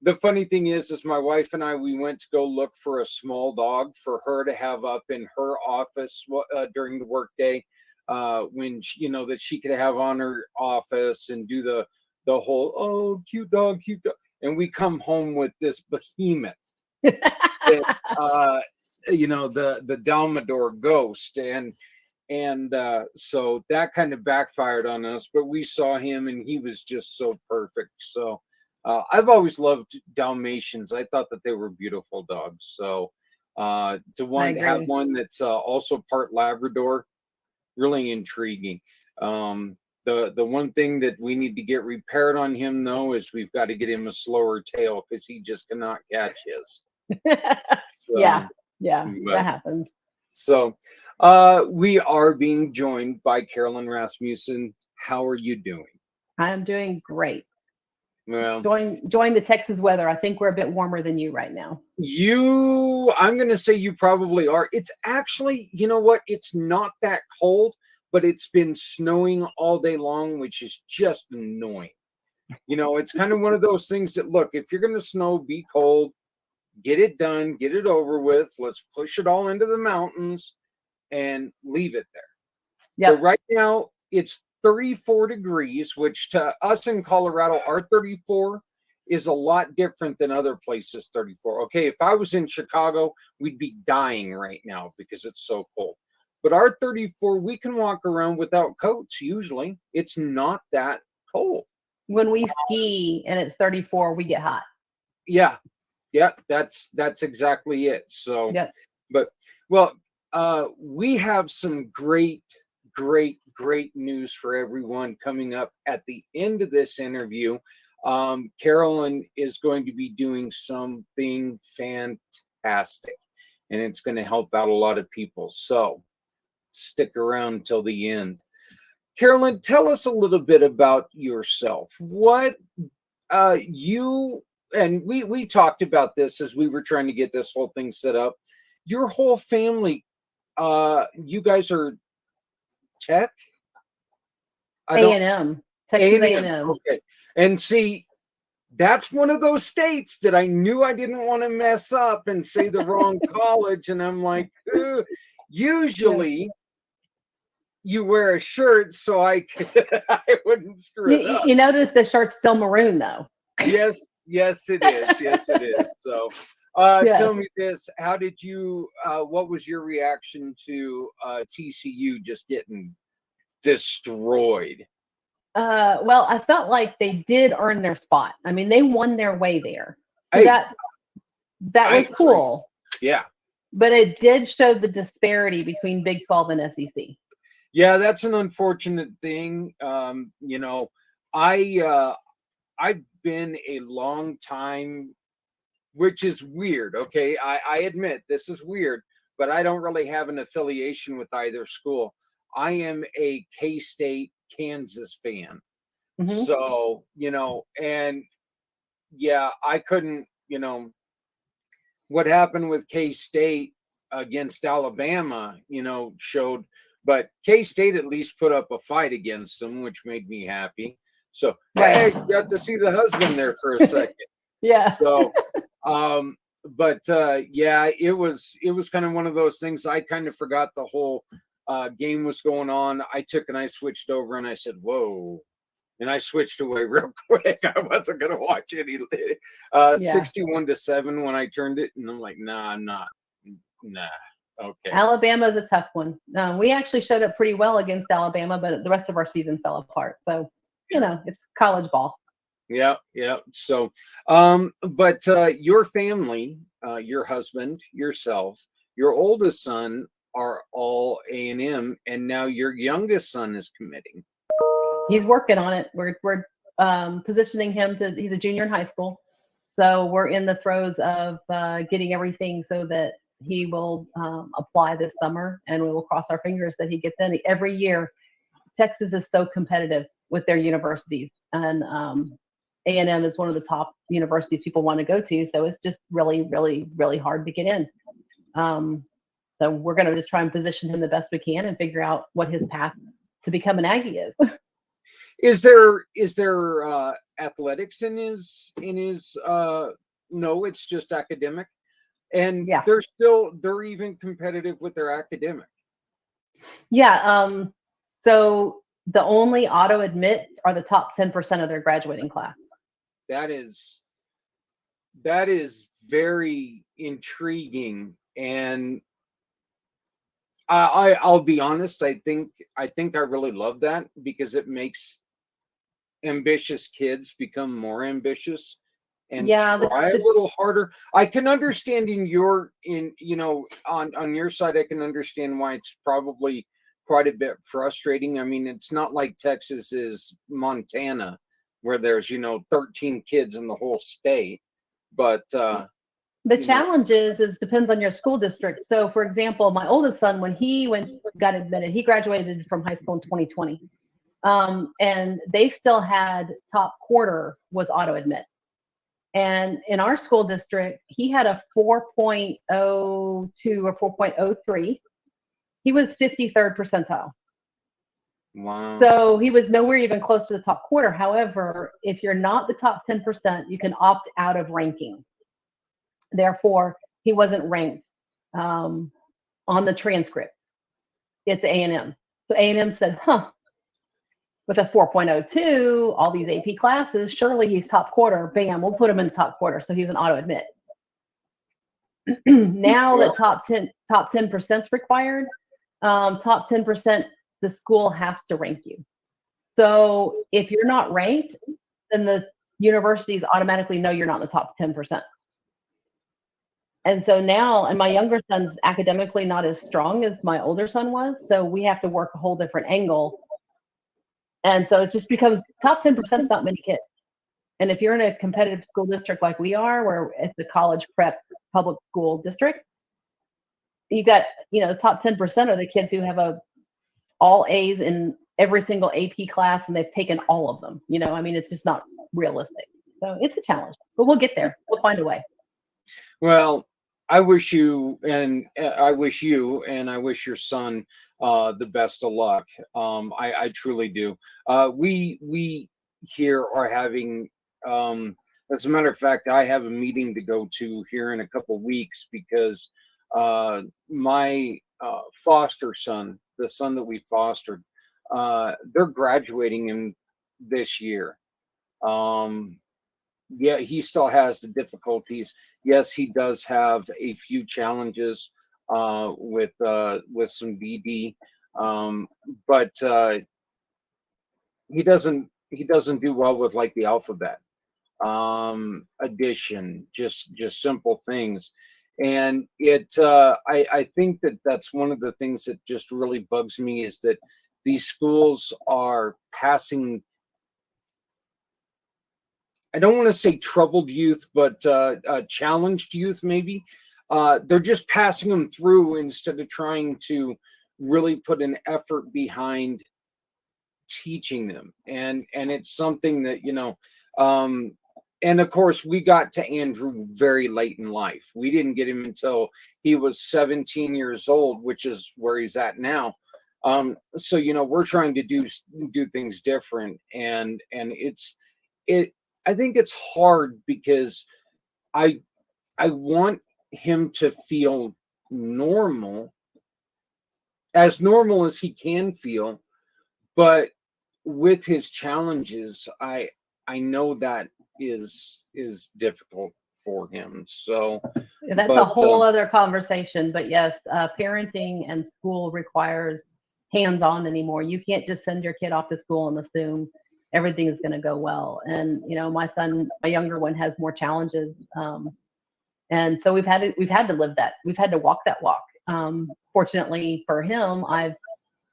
The funny thing is my wife and I, we went to go look for a small dog for her to have up in her office during the workday, when that she could have on her office and do the whole cute dog, and we come home with this behemoth. That, the Dalmador ghost, and so that kind of backfired on us, but we saw him and he was just so perfect. So I've always loved Dalmatians. I thought that they were beautiful dogs. So to have one that's also part Labrador, really intriguing. The one thing that we need to get repaired on him, though, is we've got to get him a slower tail because he just cannot catch his. Yeah, that happens. So we are being joined by Carolyn Rasmussen. How are you doing? I am doing great. Well, enjoying the Texas weather. I think we're a bit warmer than you right now. I'm going to say you probably are. It's actually, you know what? It's not that cold, but it's been snowing all day long, which is just annoying. It's kind of one of those things that, look, if you're going to snow, be cold, get it done, get it over with. Let's push it all into the mountains and leave it there. Yeah. But right now it's 34 degrees, which to us in Colorado, our 34 is a lot different than other places 34. Okay, if I was in Chicago, we'd be dying right now because it's so cold. But our 34, we can walk around without coats usually. It's not that cold. When we ski and it's 34, we get hot. Yeah, that's exactly it. So, yeah. But we have some great news for everyone coming up at the end of this interview. Carolyn is going to be doing something fantastic, and it's going to help out a lot of people. So stick around till the end. Carolyn, tell us a little bit about yourself. What you and we talked about this as we were trying to get this whole thing set up. Your whole family, you guys are tech? A&M. Texas A&M. Okay. And see, that's one of those states that I knew I didn't want to mess up and say the wrong college. And I'm like, usually you wear a shirt so I wouldn't screw it up. You notice the shirt's still maroon, though. Yes, it is. Yes, it is. So tell me this. How did you, what was your reaction to TCU just getting destroyed? Well, I felt like they did earn their spot. I mean, they won their way there. So that was cool. Yeah. But it did show the disparity between Big 12 and SEC. Yeah, that's an unfortunate thing. I've been a long time, which is weird. Okay, I admit this is weird, but I don't really have an affiliation with either school. I am a K-State Kansas fan, Mhm. So, and yeah, I couldn't, what happened with K-State against Alabama, showed, but K-State at least put up a fight against them, which made me happy. So, hey, Right. got to see the husband there for a second. Yeah. So, but yeah, it was kind of one of those things. I kind of forgot the whole game was going on. I switched over and I said, whoa. And I switched away real quick. I wasn't gonna watch any Yeah. 61-7 when I turned it, and I'm like, nah, I'm not. Nah. Okay. Alabama's a tough one. We actually showed up pretty well against Alabama, but the rest of our season fell apart. So, it's college ball. Yeah, yeah. So, but your family, your husband, yourself, your oldest son are all A&M, and now your youngest son is committing. He's working on it. We're positioning him he's a junior in high school. So we're in the throes of getting everything so that he will apply this summer, and we will cross our fingers that he gets in. Every year, Texas is so competitive with their universities, and A&M is one of the top universities people want to go to. So it's just really, really, really hard to get in. So we're going to just try and position him the best we can and figure out what his path to become an Aggie is. Is there athletics in his no, it's just academic, and Yeah. they're even competitive with their academic. Yeah. So the only auto admits are the top 10% of their graduating class. That is very intriguing, and I'll be honest. I think I really love that because it makes ambitious kids become more ambitious and try a little harder. I can understand on your side, I can understand why it's probably quite a bit frustrating. I mean, it's not like Texas is Montana where there's 13 kids in the whole state, but the challenge is depends on your school district. So for example, my oldest son, when he got admitted, he graduated from high school in 2020. And they still had top quarter was auto admit. And in our school district, he had a 4.02 or 4.03. He was 53rd percentile. Wow. So he was nowhere even close to the top quarter. However, if you're not the top 10%, you can opt out of ranking. Therefore, he wasn't ranked on the transcript at the A&M. So A&M said, with a 4.02, all these AP classes, surely he's top quarter. Bam, we'll put him in the top quarter. So he was an auto admit. Now that top 10% is required, top 10%, the school has to rank you. So if you're not ranked, then the universities automatically know you're not in the top 10%. And so now, and my younger son's academically not as strong as my older son was. So we have to work a whole different angle. And so it just becomes top 10% is not many kids. And if you're in a competitive school district like we are, where it's a college prep public school district, you got, top 10% are the kids who have all A's in every single AP class, and they've taken all of them. It's just not realistic. So it's a challenge, but we'll get there. We'll find a way. Well, I wish you and I wish your son the best of luck. I truly do. We here are having, as a matter of fact, I have a meeting to go to here in a couple of weeks because my foster son, the son that we fostered, they're graduating in this year. Yeah, he still has the difficulties. Yes, he does have a few challenges with some BD, but he doesn't do well with like the alphabet, addition, just simple things. And I think that's one of the things that just really bugs me is that these schools are passing, I don't want to say troubled youth, but challenged youth, maybe. They're just passing them through instead of trying to really put an effort behind teaching them, and it's something that, you know, and of course we got to Andrew very late in life. We didn't get him until he was 17 years old, which is where he's at now. So, you know, we're trying to do things different, and I think it's hard because I want him to feel normal as he can feel, but with his challenges, I know that is difficult for him. So that's a whole other conversation. But yes, parenting and school requires hands-on anymore. You can't just send your kid off to school and assume everything is going to go well. And you know, my younger one has more challenges, and so we've had to live that. We've had to walk that walk. Fortunately for him,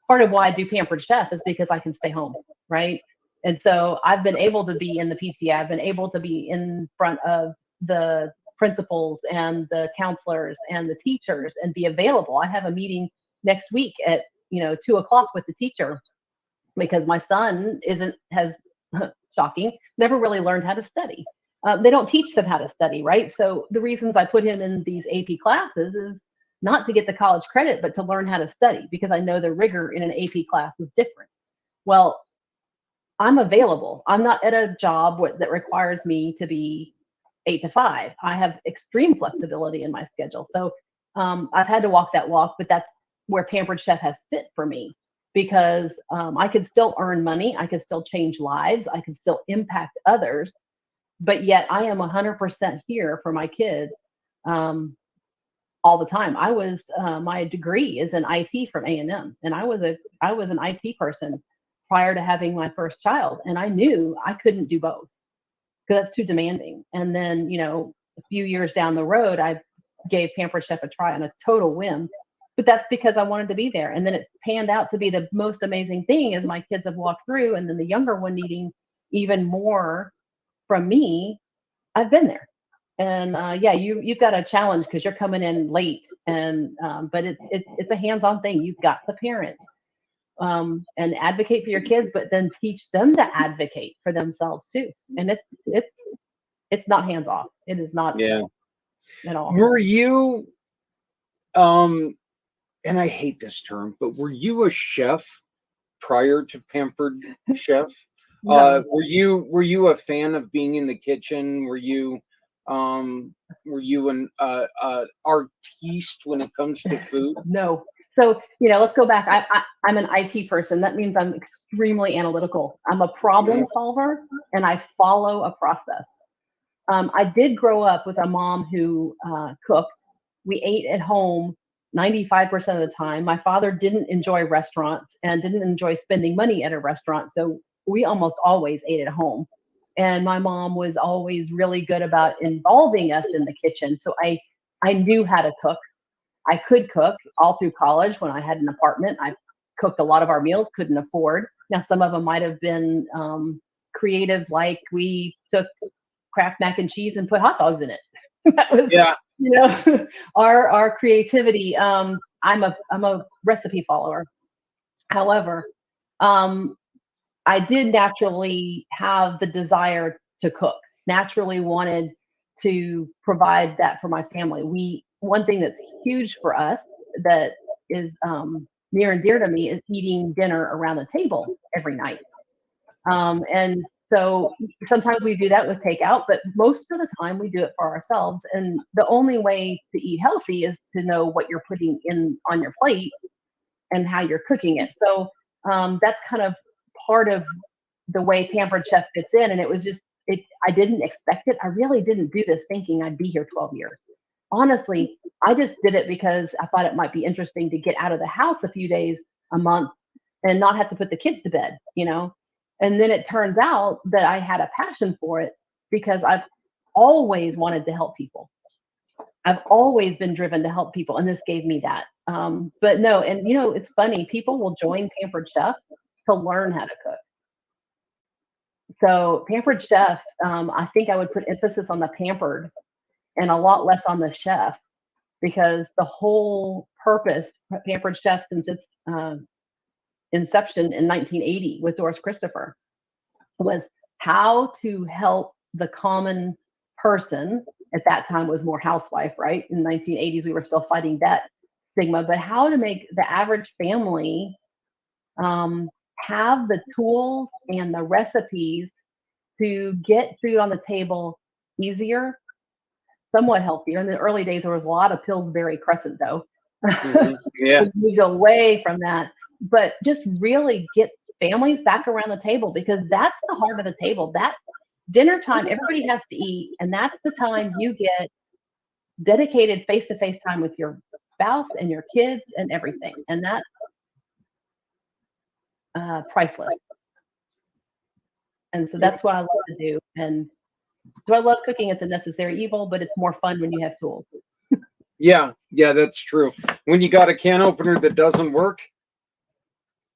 part of why I do Pampered Chef is because I can stay home, right? And so I've been able to be in the PTA. I've been able to be in front of the principals and the counselors and the teachers and be available. I have a meeting next week at 2:00 with the teacher, because my son has shocking, never really learned how to study. They don't teach them how to study, right? So the reasons I put him in these AP classes is not to get the college credit, but to learn how to study, because I know the rigor in an AP class is different. Well, I'm available. I'm not at a job that requires me to be 8 to 5. I have extreme flexibility in my schedule. So I've had to walk that walk, but that's where Pampered Chef has fit for me, because I could still earn money. I could still change lives. I could still impact others, but yet I am 100% here for my kids all the time. My degree is in IT from A&M, and I was an IT person prior to having my first child, and I knew I couldn't do both because that's too demanding. And then, a few years down the road, I gave Pampered Chef a try on a total whim, but that's because I wanted to be there. And then it panned out to be the most amazing thing as my kids have walked through, and then the younger one needing even more from me, I've been there. And yeah, you've got a challenge because you're coming in late, and but it's a hands-on thing. You've got to parent and advocate for your kids, but then teach them to advocate for themselves too. And it's not hands off. It is not at all. Were you and I hate this term, but were you a chef prior to Pampered Chef? No. Were you a fan of being in the kitchen? Were you an artiste when it comes to food? No. So, let's go back. I'm an IT person. That means I'm extremely analytical. I'm a problem solver, and I follow a process. I did grow up with a mom who cooked. We ate at home 95% of the time. My father didn't enjoy restaurants and didn't enjoy spending money at a restaurant, so we almost always ate at home. And my mom was always really good about involving us in the kitchen. So I knew how to cook. I could cook all through college. When I had an apartment, I cooked a lot of our meals, couldn't afford. Now, some of them might have been creative, like we took Kraft mac and cheese and put hot dogs in it. That was, our creativity. I'm a recipe follower. However, I did naturally have the desire to cook, naturally wanted to provide that for my family. One thing that's huge for us that is near and dear to me is eating dinner around the table every night. And so sometimes we do that with takeout, but most of the time we do it for ourselves. And the only way to eat healthy is to know what you're putting in on your plate and how you're cooking it. So that's kind of part of the way Pampered Chef fits in. And it was just, I didn't expect it. I really didn't do this thinking I'd be here 12 years. Honestly, I just did it because I thought it might be interesting to get out of the house a few days a month and not have to put the kids to bed, And then it turns out that I had a passion for it because I've always wanted to help people. I've always been driven to help people, and this gave me that. But no, and it's funny, people will join Pampered Chef to learn how to cook. So Pampered Chef, I think I would put emphasis on the pampered and a lot less on the chef, because the whole purpose of Pampered Chef, since it's inception in 1980 with Doris Christopher, was how to help the common person. At that time was more housewife, right? In the 1980s, we were still fighting that stigma, but how to make the average family have the tools and the recipes to get food on the table easier, somewhat healthier. In the early days, there was a lot of Pillsbury Crescent, though. Yeah. We moved away from that, but just really get families back around the table, because that's the heart of the table. That's dinner time. Everybody has to eat, and that's the time you get dedicated face-to-face time with your spouse and your kids and everything, and that's priceless. And so that's what I love to do. And do I love cooking? It's a necessary evil, but it's more fun when you have tools. Yeah, that's true. When you got a can opener that doesn't work,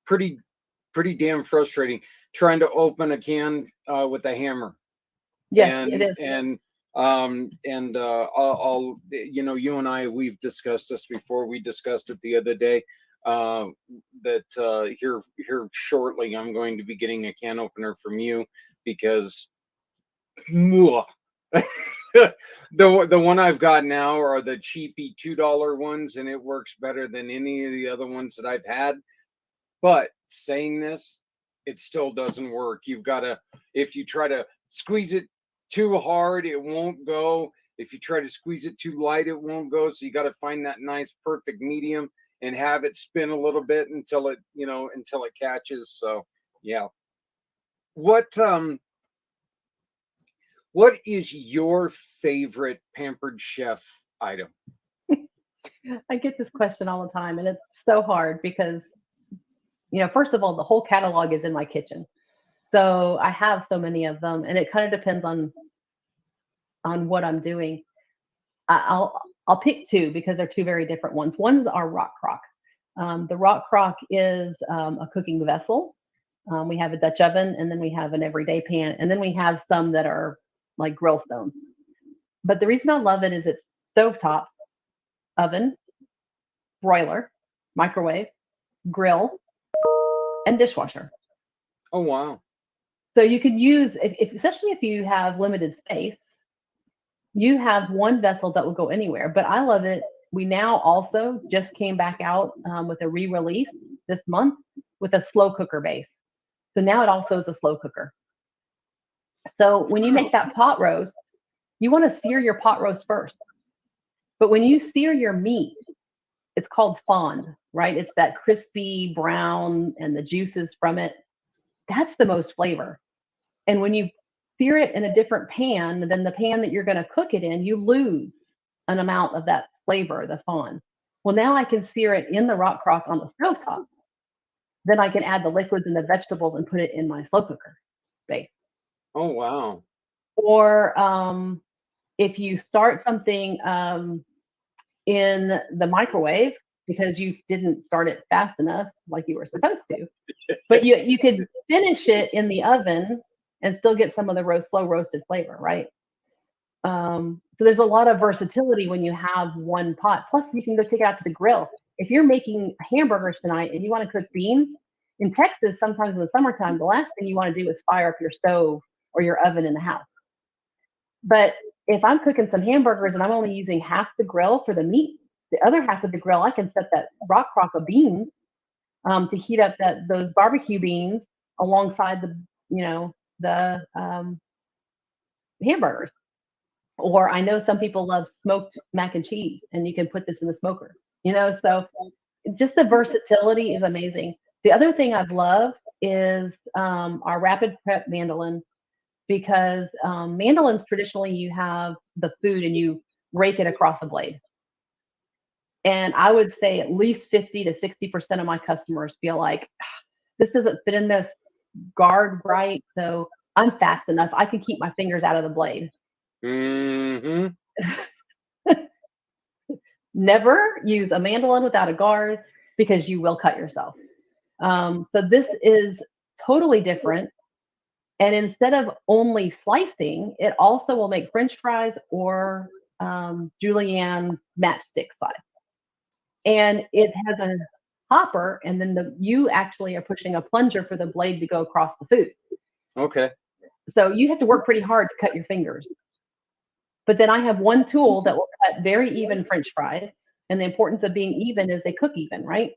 pretty damn frustrating trying to open a can with a hammer. Yes, it is. I'll you and I, we've discussed this before. We discussed it the other day, that here shortly I'm going to be getting a can opener from you, because the one I've got now are the cheapy $2 ones, and it works better than any of the other ones that I've had. But saying this, it still doesn't work. You've got to, if you try to squeeze it too hard, it won't go. If you try to squeeze it too light, it won't go. So you got to find that nice perfect medium and have it spin a little bit until it catches. So yeah. What is your favorite Pampered Chef item? I get this question all the time, and it's so hard because, first of all, the whole catalog is in my kitchen. So I have so many of them, and it kind of depends on what I'm doing. I'll pick two because they're two very different ones. One's our rock crock. The rock crock is a cooking vessel. We have a Dutch oven, and then we have an everyday pan, and then we have some that are like grill stones. But the reason I love it is it's stovetop, oven, broiler, microwave, grill, and dishwasher. Oh, wow. So you could use, especially if you have limited space, you have one vessel that will go anywhere. But I love it. We now also just came back out with a re-release this month with a slow cooker base. So now it also is a slow cooker. So when you make that pot roast, you want to sear your pot roast first. But when you sear your meat, it's called fond, right? It's that crispy brown and the juices from it. That's the most flavor. And when you sear it in a different pan than the pan that you're going to cook it in, you lose an amount of that flavor, the fond. Well, now I can sear it in the rock crock on the stovetop. Then I can add the liquids and the vegetables and put it in my slow cooker base. Oh, wow. Or if you start something in the microwave because you didn't start it fast enough like you were supposed to, but you could finish it in the oven and still get some of the slow roasted flavor, right? So there's a lot of versatility when you have one pot. Plus, you can go take it out to the grill. If you're making hamburgers tonight and you want to cook beans, in Texas, sometimes in the summertime, the last thing you want to do is fire up your stove or your oven in the house. But if I'm cooking some hamburgers and I'm only using half the grill for the meat, the other half of the grill, I can set that rock crock of beans to heat up those barbecue beans alongside the hamburgers. Or I know some people love smoked mac and cheese, and you can put this in the smoker. So just the versatility is amazing. The other thing I've loved is our rapid prep mandolin, because mandolins, traditionally you have the food and you rake it across a blade. And I would say at least 50 to 60% of my customers feel like this doesn't fit in this guard right, so I'm fast enough. I can keep my fingers out of the blade. Mm-hmm. Never use a mandolin without a guard, because you will cut yourself. So this is totally different. And instead of only slicing, it also will make French fries or julienne matchstick size. And it has a hopper, and then you actually are pushing a plunger for the blade to go across the food. Okay. So you have to work pretty hard to cut your fingers. But then I have one tool that will cut very even French fries. And the importance of being even is they cook even, right?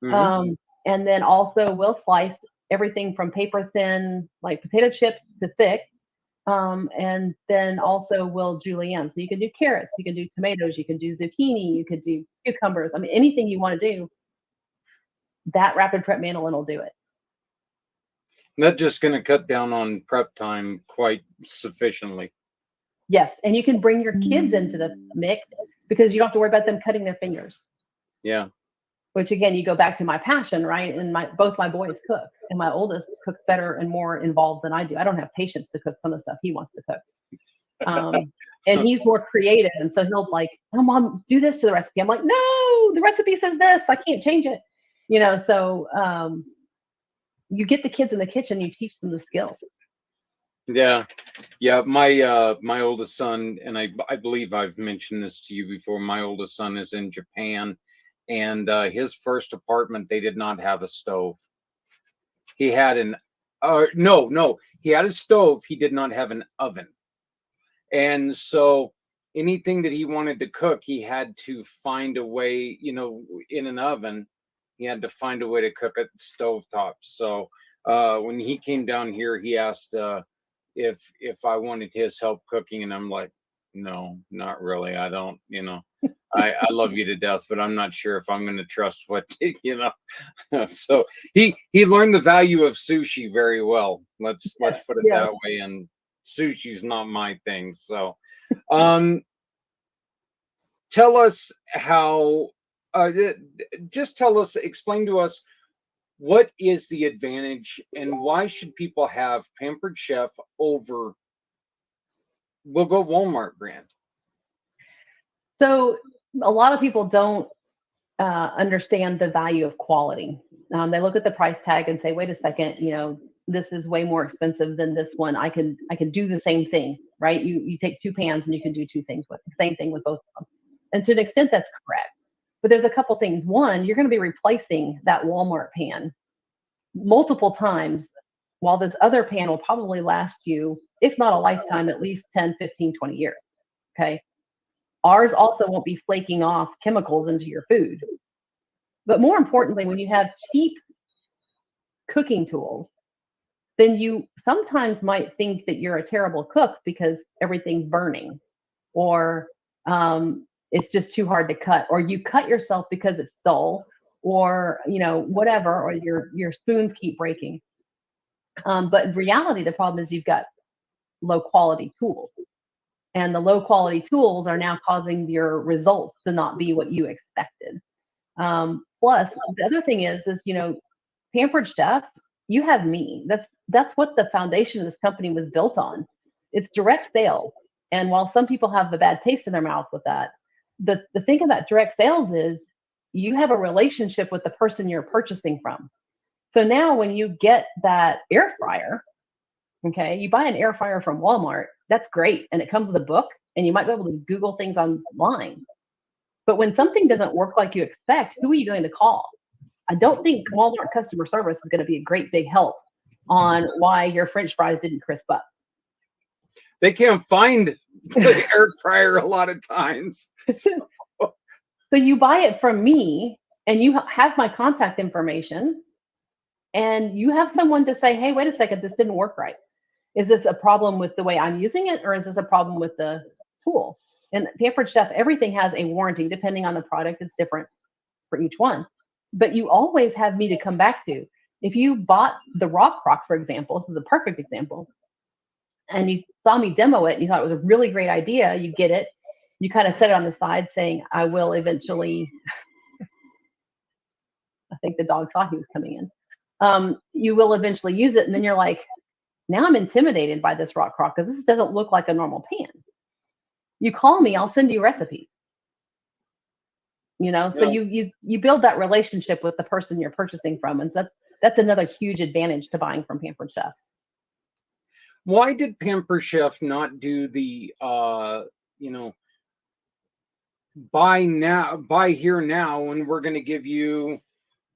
Mhm. And then also we'll slice everything from paper thin, like potato chips, to thick. And then also we'll julienne. So you can do carrots, you can do tomatoes, you can do zucchini, you could do cucumbers. I mean, anything you want to do, that rapid prep mandolin will do it. That's just going to cut down on prep time quite sufficiently. Yes, and you can bring your kids into the mix because you don't have to worry about them cutting their fingers. Yeah. Which again, you go back to my passion, right? And both my boys cook, and my oldest cooks better and more involved than I do. I don't have patience to cook some of the stuff he wants to cook. And he's more creative, and so he'll like, "Oh, Mom, do this to the recipe." I'm like, "No, the recipe says this. I can't change it." So you get the kids in the kitchen, you teach them the skill. Yeah. My oldest son, and I believe I've mentioned this to you before. My oldest son is in Japan, and his first apartment, they did not have a stove. He had he had a stove. He did not have an oven, and so anything that he wanted to cook, he had to find a way. In an oven, he had to find a way to cook at stovetop. So when he came down here, he asked if I wanted his help cooking, and I'm like, no, not really. I don't. I love you to death, but I'm not sure if I'm going to trust what So he learned the value of sushi very well. Let's put it that way. And sushi's not my thing. So, tell us how. Explain to us, what is the advantage, and why should people have Pampered Chef over, we'll go Walmart brand? So a lot of people don't understand the value of quality. They look at the price tag and say, "Wait a second, this is way more expensive than this one. I can do the same thing, right? You take two pans and you can do two things with the same thing with both of them." And to an extent, that's correct. But there's a couple things. One, you're going to be replacing that Walmart pan multiple times, while this other pan will probably last you, if not a lifetime, at least 10, 15, 20 years. Okay. Ours also won't be flaking off chemicals into your food. But more importantly, when you have cheap cooking tools, then you sometimes might think that you're a terrible cook because everything's burning, or it's just too hard to cut, or you cut yourself because it's dull, or whatever, or your spoons keep breaking. But in reality, the problem is you've got low quality tools, and the low quality tools are now causing your results to not be what you expected. Plus, the other thing is Pampered Chef, you have me. That's what the foundation of this company was built on. It's direct sales. And while some people have a bad taste in their mouth with that, the thing about direct sales is you have a relationship with the person you're purchasing from. So now when you get that air fryer, okay, you buy an air fryer from Walmart, that's great. And it comes with a book, and you might be able to Google things online. But when something doesn't work like you expect, who are you going to call? I don't think Walmart customer service is going to be a great big help on why your French fries didn't crisp up. They can't find the air fryer a lot of times. So you buy it from me, and you have my contact information, and you have someone to say, "Hey, wait a second, this didn't work right. Is this a problem with the way I'm using it, or is this a problem with the tool?" And Pampered Chef, everything has a warranty. Depending on the product, it's different for each one. But you always have me to come back to. If you bought the Rock Crock, for example, this is a perfect example, and you saw me demo it, and you thought it was a really great idea, you get it, you kind of set it on the side saying, "I will eventually," I think the dog thought he was coming in. "You will eventually use it." And then you're like, now I'm intimidated by this Rock Crock because this doesn't look like a normal pan. You call me, I'll send you recipes. So you build that relationship with the person you're purchasing from, and that's another huge advantage to buying from Pampered Chef. Why did Pampered Chef not do the buy here now, and we're going to give you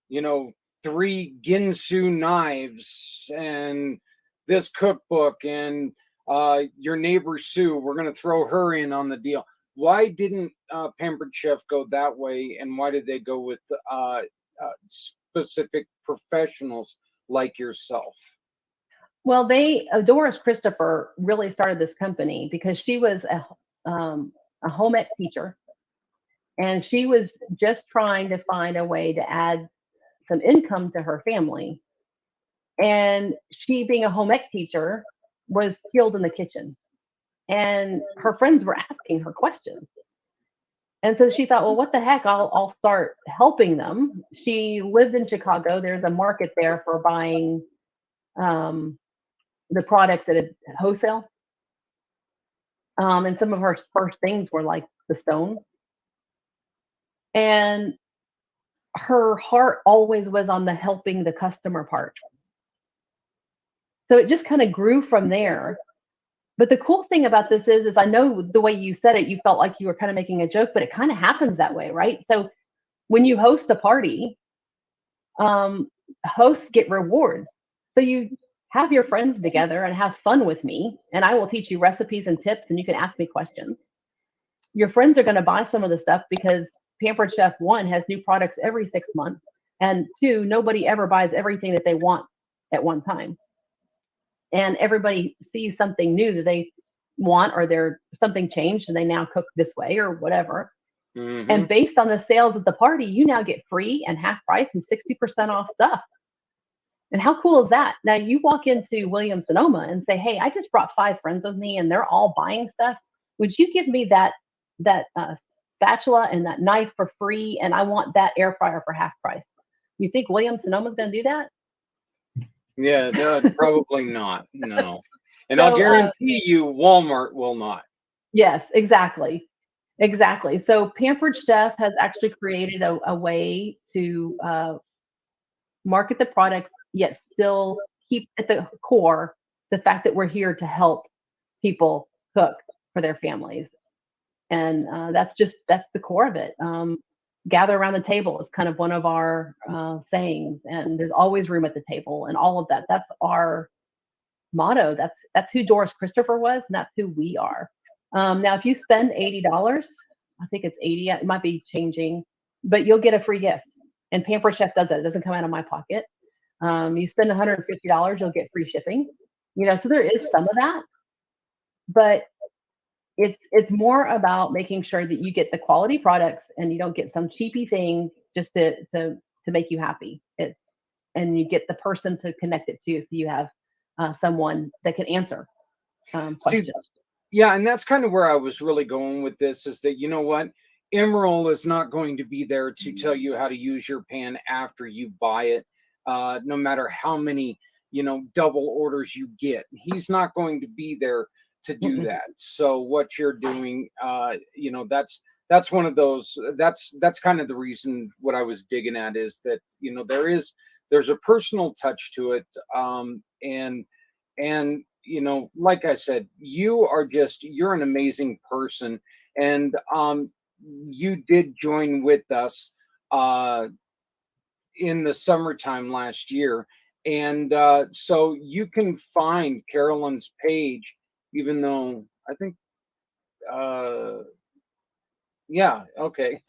you know, 3 Ginsu knives and this cookbook and your neighbor Sue, we're going to throw her in on the deal. Why didn't Pampered Chef go that way, and why did they go with specific professionals like yourself? Well, Doris Christopher really started this company because she was a home ec teacher, and she was just trying to find a way to add some income to her family. And she, being a home ec teacher, was skilled in the kitchen, and her friends were asking her questions. And so she thought, well, what the heck? I'll start helping them. She lived in Chicago. There's a market there for buying the products at a wholesale. And some of her first things were like the stones. And her heart always was on the helping the customer part. So it just kind of grew from there. But the cool thing about this is I know the way you said it, you felt like you were kind of making a joke, but it kind of happens that way, right? So when you host a party, hosts get rewards. So you have your friends together and have fun with me, and I will teach you recipes and tips, and you can ask me questions. Your friends are going to buy some of the stuff because Pampered Chef, 1, has new products every 6 months, and 2, nobody ever buys everything that they want at one time. And everybody sees something new that they want, or there's something changed and they now cook this way or whatever. Mm-hmm. And based on the sales of the party, you now get free and half price and 60% off stuff. And how cool is that? Now you walk into Williams-Sonoma and say, hey, I just brought 5 friends with me and they're all buying stuff. Would you give me that spatula and that knife for free? And I want that air fryer for half price. You think Williams-Sonoma is going to do that? Yeah, no, probably not. No. And so, I'll guarantee you Walmart will not. Yes, exactly. Exactly. So Pampered Chef has actually created a way to market the products, yet still keep at the core the fact that we're here to help people cook for their families. And that's the core of it. Gather around the table is kind of one of our sayings, and there's always room at the table and all of that. That's our motto. That's who Doris Christopher was, and that's who we are. Now, if you spend $80, I think it's 80, it might be changing, but you'll get a free gift. And Pampered Chef does that. It doesn't come out of my pocket. You spend $150, you'll get free shipping. So there is some of that, but it's more about making sure that you get the quality products and you don't get some cheapy thing just to make you happy. And you get the person to connect it to, so you have someone that can answer questions. Yeah, and that's kind of where I was really going with this, is that, you know what? Emerald is not going to be there to tell you how to use your pan after you buy it, no matter how many, double orders you get. He's not going to be there to do that. So what you're doing, that's one of those, that's kind of the reason what I was digging at, is that, there's a personal touch to it. And like I said, you're an amazing person. And you did join with us in the summertime last year. And so you can find Carolyn's page, even though I think, yeah, okay.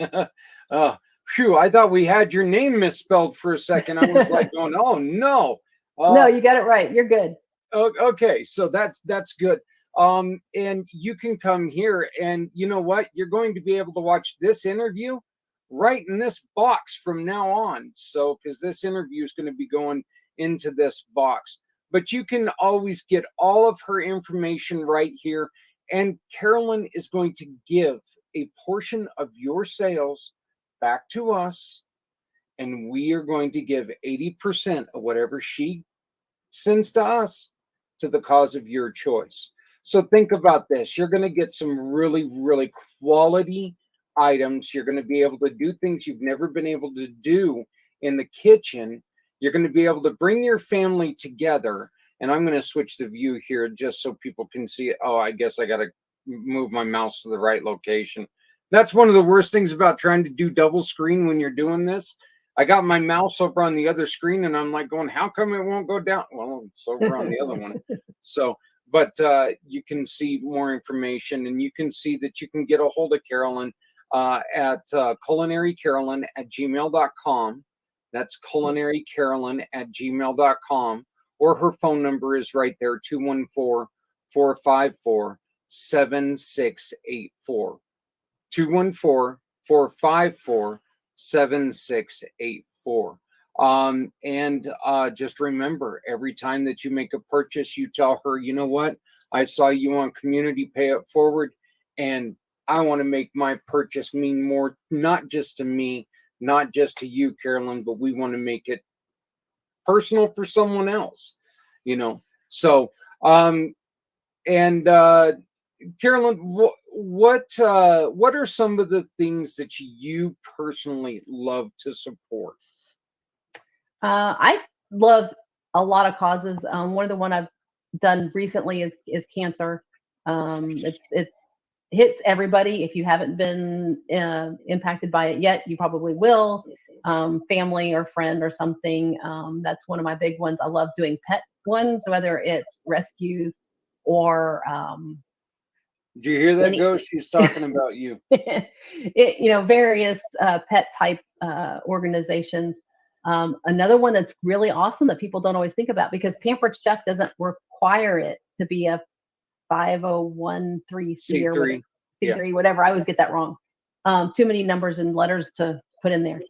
Phew, I thought we had your name misspelled for a second. I was like going, oh no. No, you got it right. You're good. Okay, so that's good. And you can come here, and you know what? You're going to be able to watch this interview right in this box from now on. So, because this interview is going to be going into this box, but you can always get all of her information right here. And Carolyn is going to give a portion of your sales back to us, and we are going to give 80% of whatever she sends to us to the cause of your choice. So think about this. You're going to get some really, really quality items. You're going to be able to do things you've never been able to do in the kitchen. You're going to be able to bring your family together. And I'm going to switch the view here just so people can see it. Oh, I guess I got to move my mouse to the right location. That's one of the worst things about trying to do double screen when you're doing this. I got my mouse over on the other screen, and I'm like going, how come it won't go down? Well, it's over on the other one. So, but you can see more information, and you can see that you can get a hold of Carolyn at culinarycarolyn@gmail.com. That's culinarycarolyn@gmail.com. Or her phone number is right there, 214-454-7684. 214-454-7684. And just remember, every time that you make a purchase, you tell her, you know what? I saw you on Community Pay It Forward, and I want to make my purchase mean more, not just to me, not just to you, Carolyn, but we want to make it personal for someone else, you know? So, Carolyn, what are some of the things that you personally love to support? I love a lot of causes. One of the one I've done recently is cancer. It hits everybody. If you haven't been impacted by it yet, you probably will. Family or friend or something. That's one of my big ones. I love doing pet ones, whether it's rescues or Did you hear that, Ghost? She's talking about you. Various pet type organizations. Another one that's really awesome that people don't always think about, because Pampered Chef doesn't require it to be a 501(c)(3) or whatever, C3, whatever. I always get that wrong. Too many numbers and letters to put in there.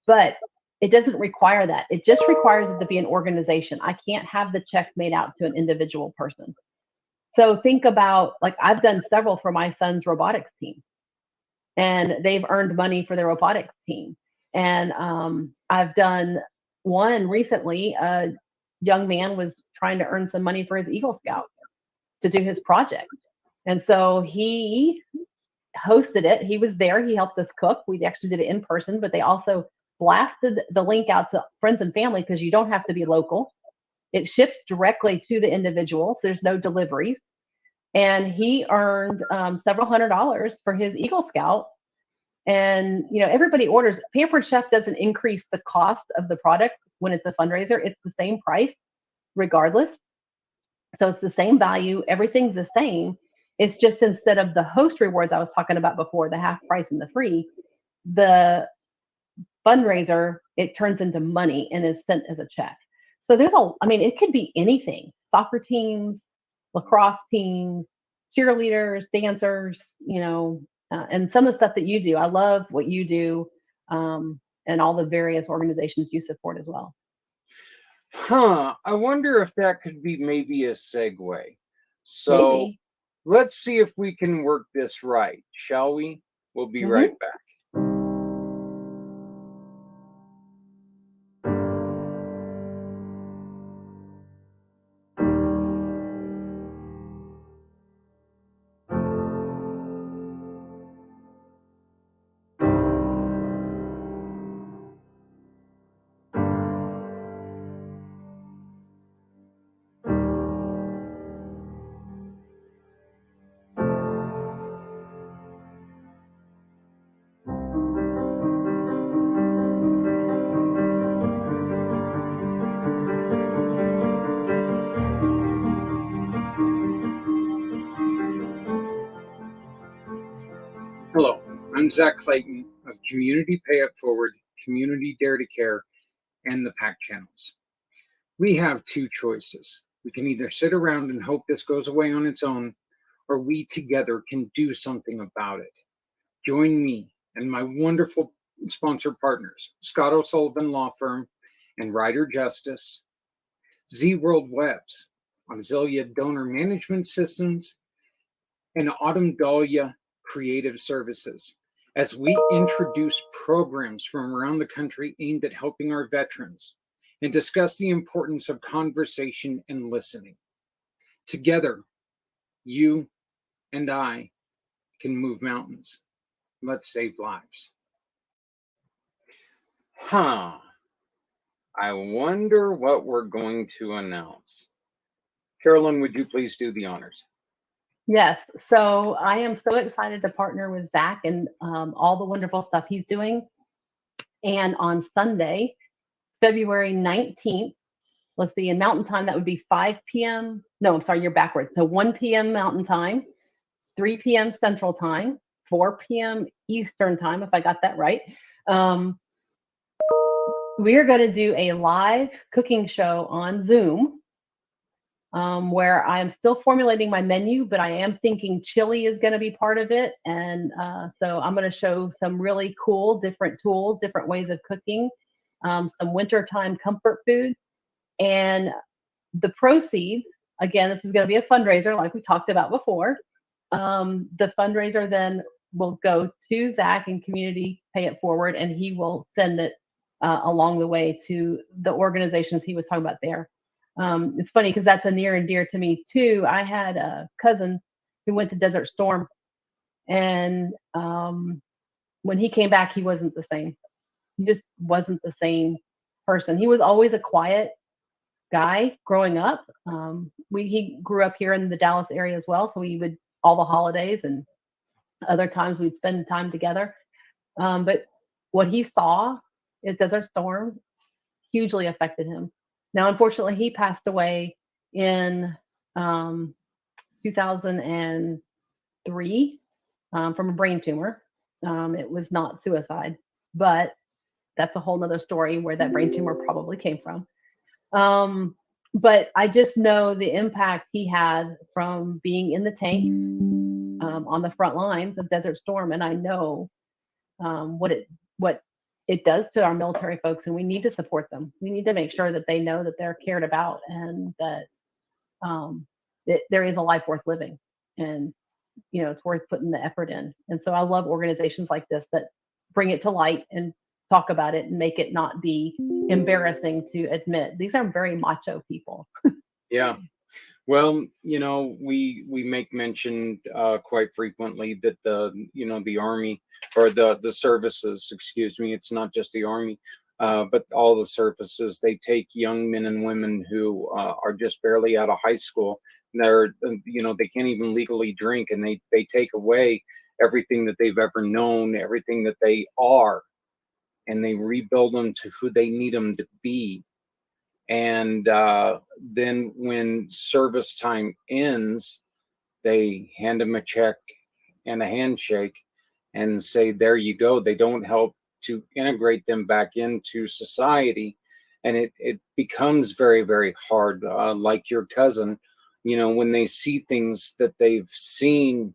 But it doesn't require that. It just requires it to be an organization. I can't have the check made out to an individual person. So think about, like, I've done several for my son's robotics team, and they've earned money for their robotics team. And I've done one recently. A young man was trying to earn some money for his Eagle Scout to do his project. And so he hosted it. He was there. He helped us cook. We actually did it in person, but they also blasted the link out to friends and family, because you don't have to be local. It ships directly to the individuals. There's no deliveries. And he earned several $100s for his Eagle Scout. And, everybody orders. Pampered Chef doesn't increase the cost of the products when it's a fundraiser. It's the same price regardless. So it's the same value. Everything's the same. It's just, instead of the host rewards I was talking about before, the half price and the free, the fundraiser, it turns into money and is sent as a check. So it could be anything: soccer teams, lacrosse teams, cheerleaders, dancers, and some of the stuff that you do. I love what you do, and all the various organizations you support as well. I wonder if that could be maybe a segue. So Maybe. Let's see if we can work this right, shall we? We'll be right back. Hello, I'm Zach Clayton of Community Pay It Forward, Community Dare to Care, and the PAC channels. We have two choices. We can either sit around and hope this goes away on its own, or we together can do something about it. Join me and my wonderful sponsor partners, Scott O'Sullivan Law Firm and Ryder Justice, Z World Webs, Auxilia Donor Management Systems, and Autumn Dahlia Creative Services, as we introduce programs from around the country aimed at helping our veterans and discuss the importance of conversation and listening. Together, you and I can move mountains. Let's save lives. I wonder what we're going to announce. Carolyn, would you please do the honors? Yes. So I am so excited to partner with Zach and all the wonderful stuff he's doing. And on Sunday, February 19th, let's see, in Mountain Time, that would be 5 p.m. No, I'm sorry, you're backwards. So 1 p.m. Mountain Time, 3 p.m. Central Time, 4 p.m. Eastern Time, if I got that right. We are going to do a live cooking show on Zoom, where I am still formulating my menu, but I am thinking chili is going to be part of it. And so I'm going to show some really cool different tools, different ways of cooking, some wintertime comfort food. And the proceeds, again, this is going to be a fundraiser like we talked about before. The fundraiser then will go to Zach and Community Pay It Forward, and he will send it along the way to the organizations he was talking about there. It's funny because that's a near and dear to me too. I had a cousin who went to Desert Storm, and when he came back, he wasn't the same. He just wasn't the same person. He was always a quiet guy growing up. He grew up here in the Dallas area as well, so we would all the holidays and other times we'd spend time together. But what he saw at Desert Storm hugely affected him. Now, unfortunately, he passed away in 2003 from a brain tumor. It was not suicide, but that's a whole nother story where that brain tumor probably came from. But I just know the impact he had from being in the tank on the front lines of Desert Storm, and I know what it does to our military folks, and we need to support them. We need to make sure that they know that they're cared about and that there is a life worth living, and it's worth putting the effort in. And so I love organizations like this that bring it to light and talk about it and make it not be embarrassing to admit. These are very macho people. Yeah. Well, we make mention quite frequently that the Army or the services, excuse me, it's not just the Army, but all the services, they take young men and women who are just barely out of high school. And they're, they can't even legally drink, and they take away everything that they've ever known, everything that they are, and they rebuild them to who they need them to be. And then when service time ends, they hand them a check and a handshake and say, there you go. They don't help to integrate them back into society. And it becomes very, very hard, like your cousin, when they see things that they've seen,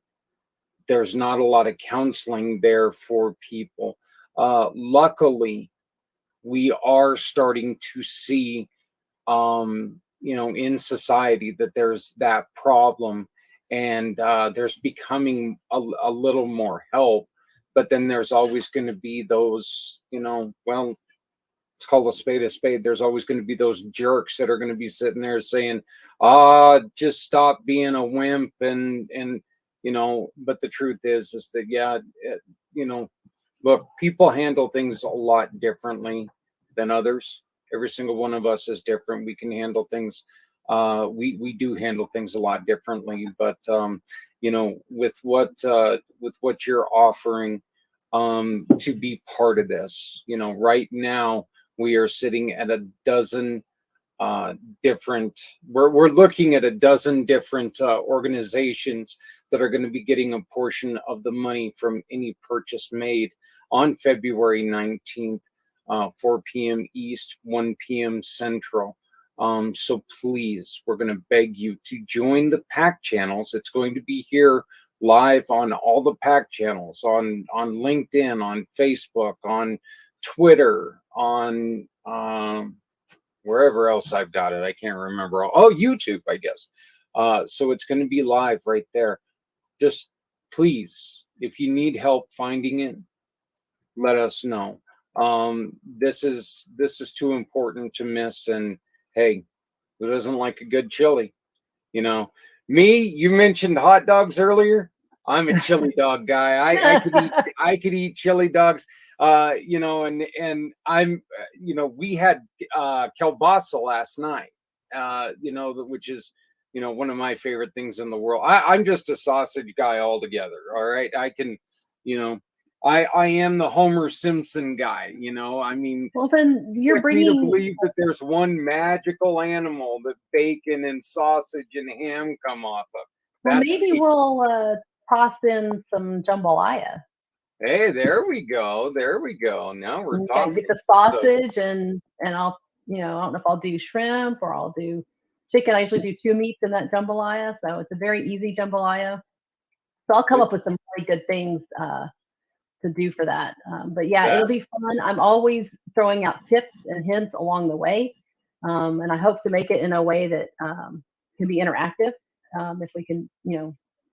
there's not a lot of counseling there for people. Luckily, we are starting to see in society that there's that problem, and there's becoming a little more help, but then there's always going to be those, well, it's called a spade. There's always going to be those jerks that are going to be sitting there saying, just stop being a wimp. And but the truth is that, yeah, look, people handle things a lot differently than others. Every single one of us is different. We can handle things. We do handle things a lot differently, but with what you're offering to be part of this, right now we are sitting at a dozen different. We're looking at a dozen different organizations that are going to be getting a portion of the money from any purchase made on February 19th. 4 p.m. East, 1 p.m. Central. So please, we're going to beg you to join the PAC channels. It's going to be here live on all the PAC channels, on LinkedIn, on Facebook, on Twitter, on wherever else I've got it. I can't remember. Oh, YouTube, I guess. So it's going to be live right there. Just please, if you need help finding it, let us know. This is too important to miss. And hey, who doesn't like a good chili? Me, you mentioned hot dogs earlier. I'm a chili dog guy. I could eat chili dogs. And I'm, we had kielbasa last night. Which is, one of my favorite things in the world. I'm just a sausage guy altogether. All right, I can, I am the Homer Simpson guy, you know. I mean, Well, then you're like me to bringing. believe that there's one magical animal that bacon and sausage and ham come off of. Well, That's maybe me. we'll toss in some jambalaya. Hey, there we go. There we go. Now we're Yeah, talking. get the sausage and I'll, I don't know if I'll do shrimp or I'll do chicken. I usually do 2 meats in that jambalaya, so it's a very easy jambalaya. So I'll come up with some really good things to do for that. But yeah, it'll be fun. I'm always throwing out tips and hints along the way, and I hope to make it in a way that can be interactive. If we can,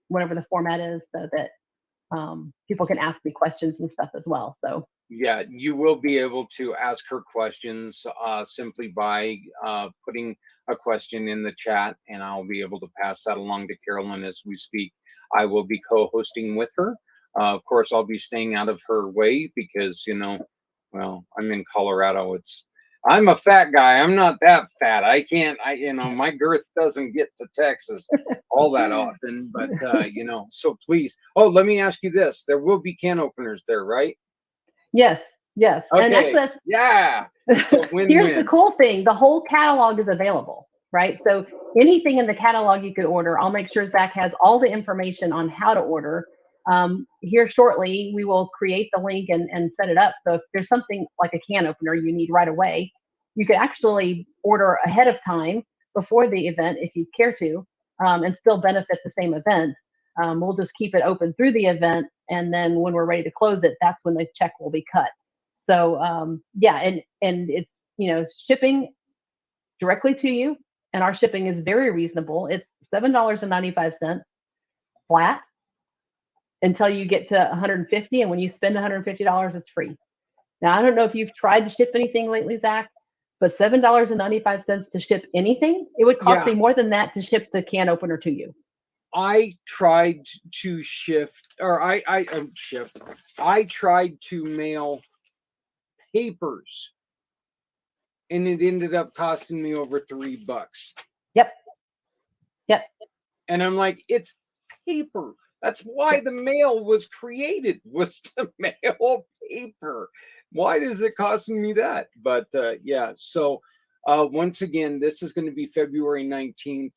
whatever the format is, so that people can ask me questions and stuff as well. So yeah, you will be able to ask her questions simply by putting a question in the chat, and I'll be able to pass that along to Carolyn as we speak. I will be co-hosting with her. Of course, I'll be staying out of her way because, well, I'm in Colorado. I'm a fat guy. I'm not that fat. I can't, my girth doesn't get to Texas all that often, but, so please. Oh, let me ask you this. There will be can openers there, right? yes. Okay. And actually, Yeah. So here's the cool thing. The whole catalog is available, right? So anything in the catalog you could order. I'll make sure Zach has all the information on how to order. Here shortly, we will create the link and set it up. So if there's something like a can opener you need right away, you could actually order ahead of time before the event if you care to, and still benefit the same event. We'll just keep it open through the event, and then when we're ready to close it, that's when the check will be cut. So yeah, and it's shipping directly to you, and our shipping is very reasonable. It's $7.95 flat until you get to 150, and when you spend $150, it's free. Now I don't know if you've tried to ship anything lately, Zach, but $7.95 to ship anything, it would cost me more than that to ship the can opener to you. I tried to I tried to mail papers, and it ended up costing me over $3. Yep. And I'm like, it's paper. That's why the mail was created, was to mail paper. Why is it costing me that? But yeah, so once again, this is going to be February 19th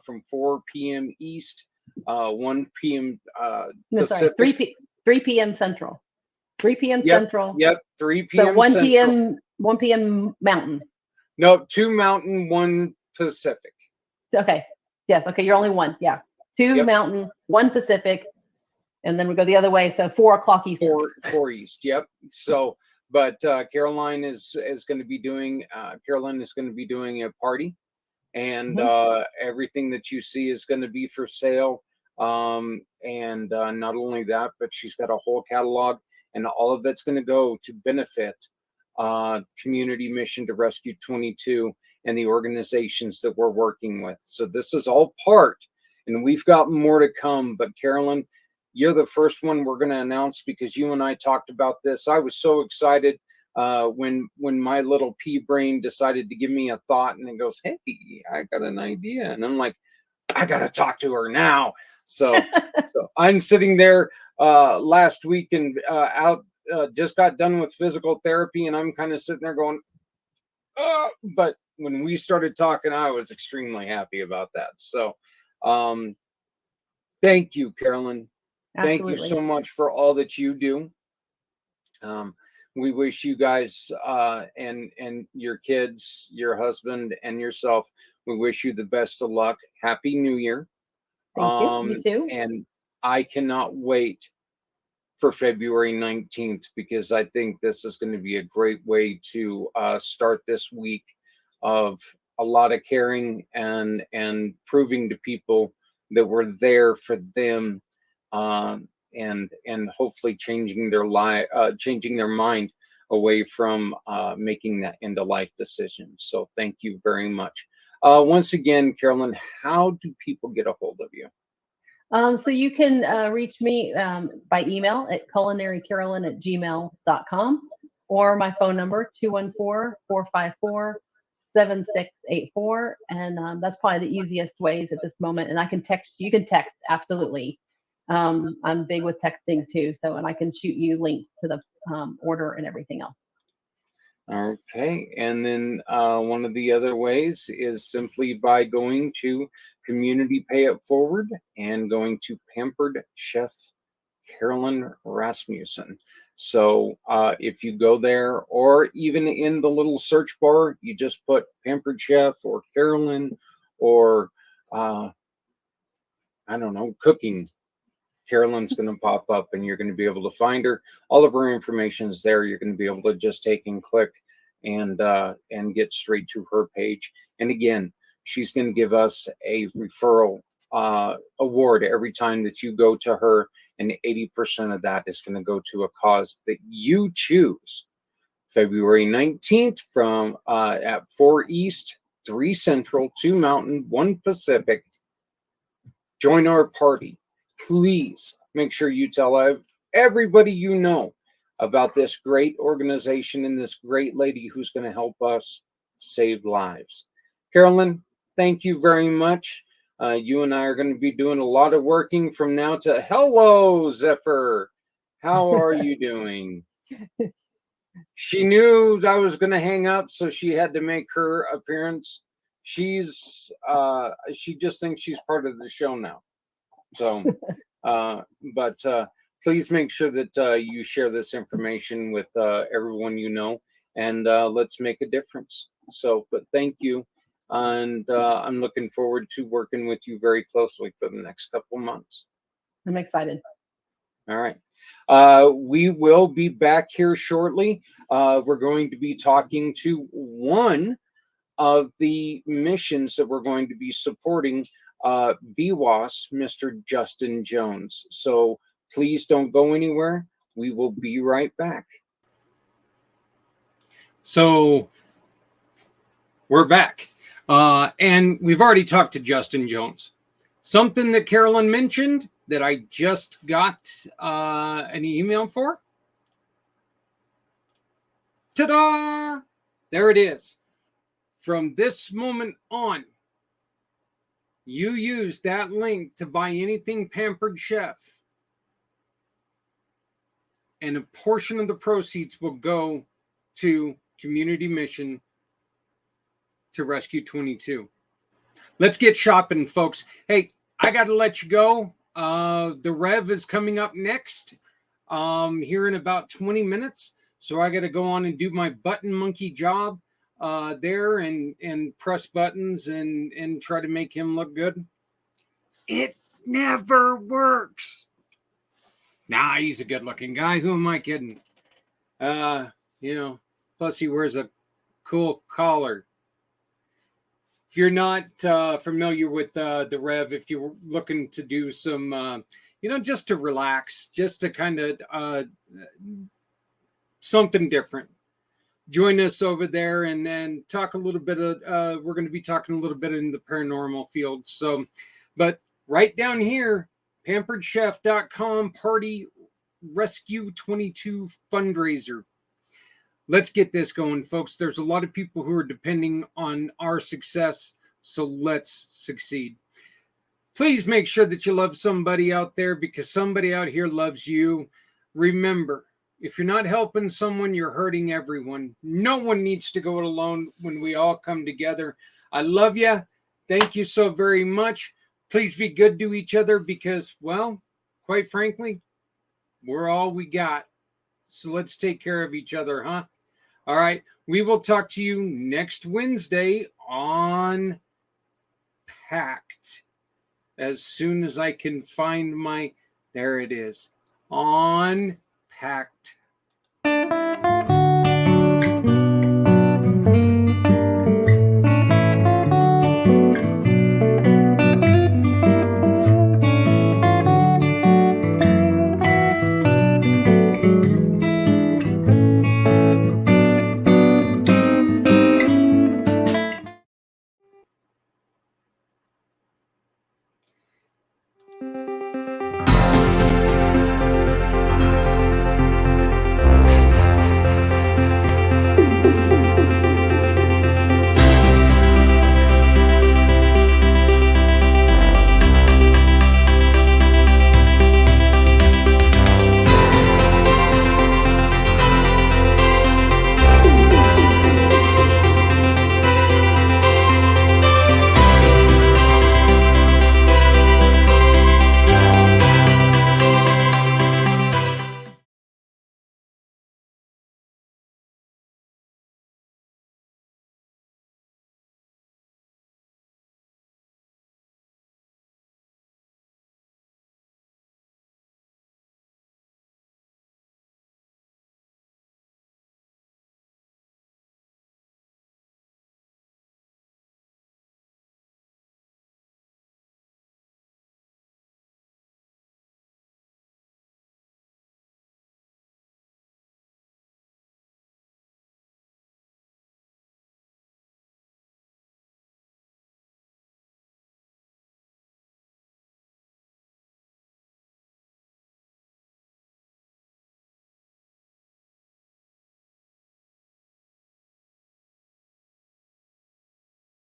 from 4 p.m. East, 1 p.m. Pacific. 3 p.m. Central. 3 p.m. Central. Yep, 3 p.m. So 1 Central. p.m. 1 p.m. Mountain. No, 2 Mountain, 1 Pacific. Okay. Yes. Okay. You're only one. Yeah. 2 Mountain, 1 Pacific, and then we go the other way. So 4 o'clock East. 4 East. Yep. So, but Carolyn is going to be doing. Carolyn is going to be doing a party, and everything that you see is going to be for sale. And not only that, but she's got a whole catalog, and all of it's going to go to benefit Community Mission to Rescue 22 and the organizations that we're working with. So this is all part, and we've got more to come. But Carolyn, you're the first one we're going to announce because you and I talked about this. I was so excited when my little pea brain decided to give me a thought, and it goes, "Hey, I got an idea," and I'm like, "I got to talk to her now." So I'm sitting there last week and just got done with physical therapy, and I'm kind of sitting there going, but when we started talking, I was extremely happy about that. So thank you, Carolyn. Absolutely. Thank you so much for all that you do. We wish you guys and your kids, your husband, and yourself, we wish you the best of luck. Happy New Year. Thank you. You too. And I cannot wait for February 19th because I think this is going to be a great way to start this week of a lot of caring and proving to people that we're there for them, and hopefully changing their mind away from making that end of life decision. So thank you very much. Once again, Carolyn, how do people get a hold of you? So you can reach me by email at culinarycarolyn@gmail.com or my phone number 214-454-7684, and that's probably the easiest ways at this moment. And I can text. You can text absolutely I'm big with texting too, and I can shoot you links to the order and everything else. Okay, and then one of the other ways is simply by going to Community Pay It Forward and going to Pampered Chef Carolyn Rasmussen. So if you go there, or even in the little search bar, you just put Pampered Chef or Carolyn or I don't know, cooking. Carolyn's going to pop up and you're going to be able to find her. All of her information is there. You're going to be able to just take and click and get straight to her page. And again, she's going to give us a referral award every time that you go to her, and 80% of that is going to go to a cause that you choose. February 19th from at 4 East, 3 Central, 2 Mountain, 1 Pacific. Join our party. Please make sure you tell everybody you know about this great organization and this great lady who's going to help us save lives. Carolyn, thank you very much. You and I are going to be doing a lot of working from now to hello, Zephyr. How are you doing? She knew I was going to hang up, so she had to make her appearance. She just thinks she's part of the show now. So, but please make sure that you share this information with everyone you know, and let's make a difference. So, but thank you. And I'm looking forward to working with you very closely for the next couple months. I'm excited. All right. We will be back here shortly. We're going to be talking to one of the missions that we're going to be supporting, VWAS, Mr. Justin Jones. So please don't go anywhere. We will be right back. So we're back. And we've already talked to Justin Jones. Something that Carolyn mentioned that I just got an email for. Ta-da! There it is. From this moment on, you use that link to buy anything Pampered Chef, and a portion of the proceeds will go to Community Mission to Rescue 22. Let's get shopping, folks. Hey, I got to let you go. The Rev is coming up next here in about 20 minutes. So I got to go on and do my button monkey job there and press buttons and try to make him look good. It never works. Nah, he's a good looking guy. Who am I kidding? Plus he wears a cool collar. If you're not familiar with the Rev, if you're looking to do some, just to relax, just to kind of something different, join us over there and talk a little bit of, we're going to be talking a little bit in the paranormal field. So, but right down here, pamperedchef.com party rescue 22 fundraiser. Let's get this going, folks. There's a lot of people who are depending on our success, so let's succeed. Please make sure that you love somebody out there, because somebody out here loves you. Remember, if you're not helping someone, you're hurting everyone. No one needs to go it alone when we all come together. I love you. Thank you so very much. Please be good to each other, because, well, quite frankly, we're all we got. So let's take care of each other, huh? All right. We will talk to you next Wednesday on IMpACT. As soon as I can find there it is, on IMpACT.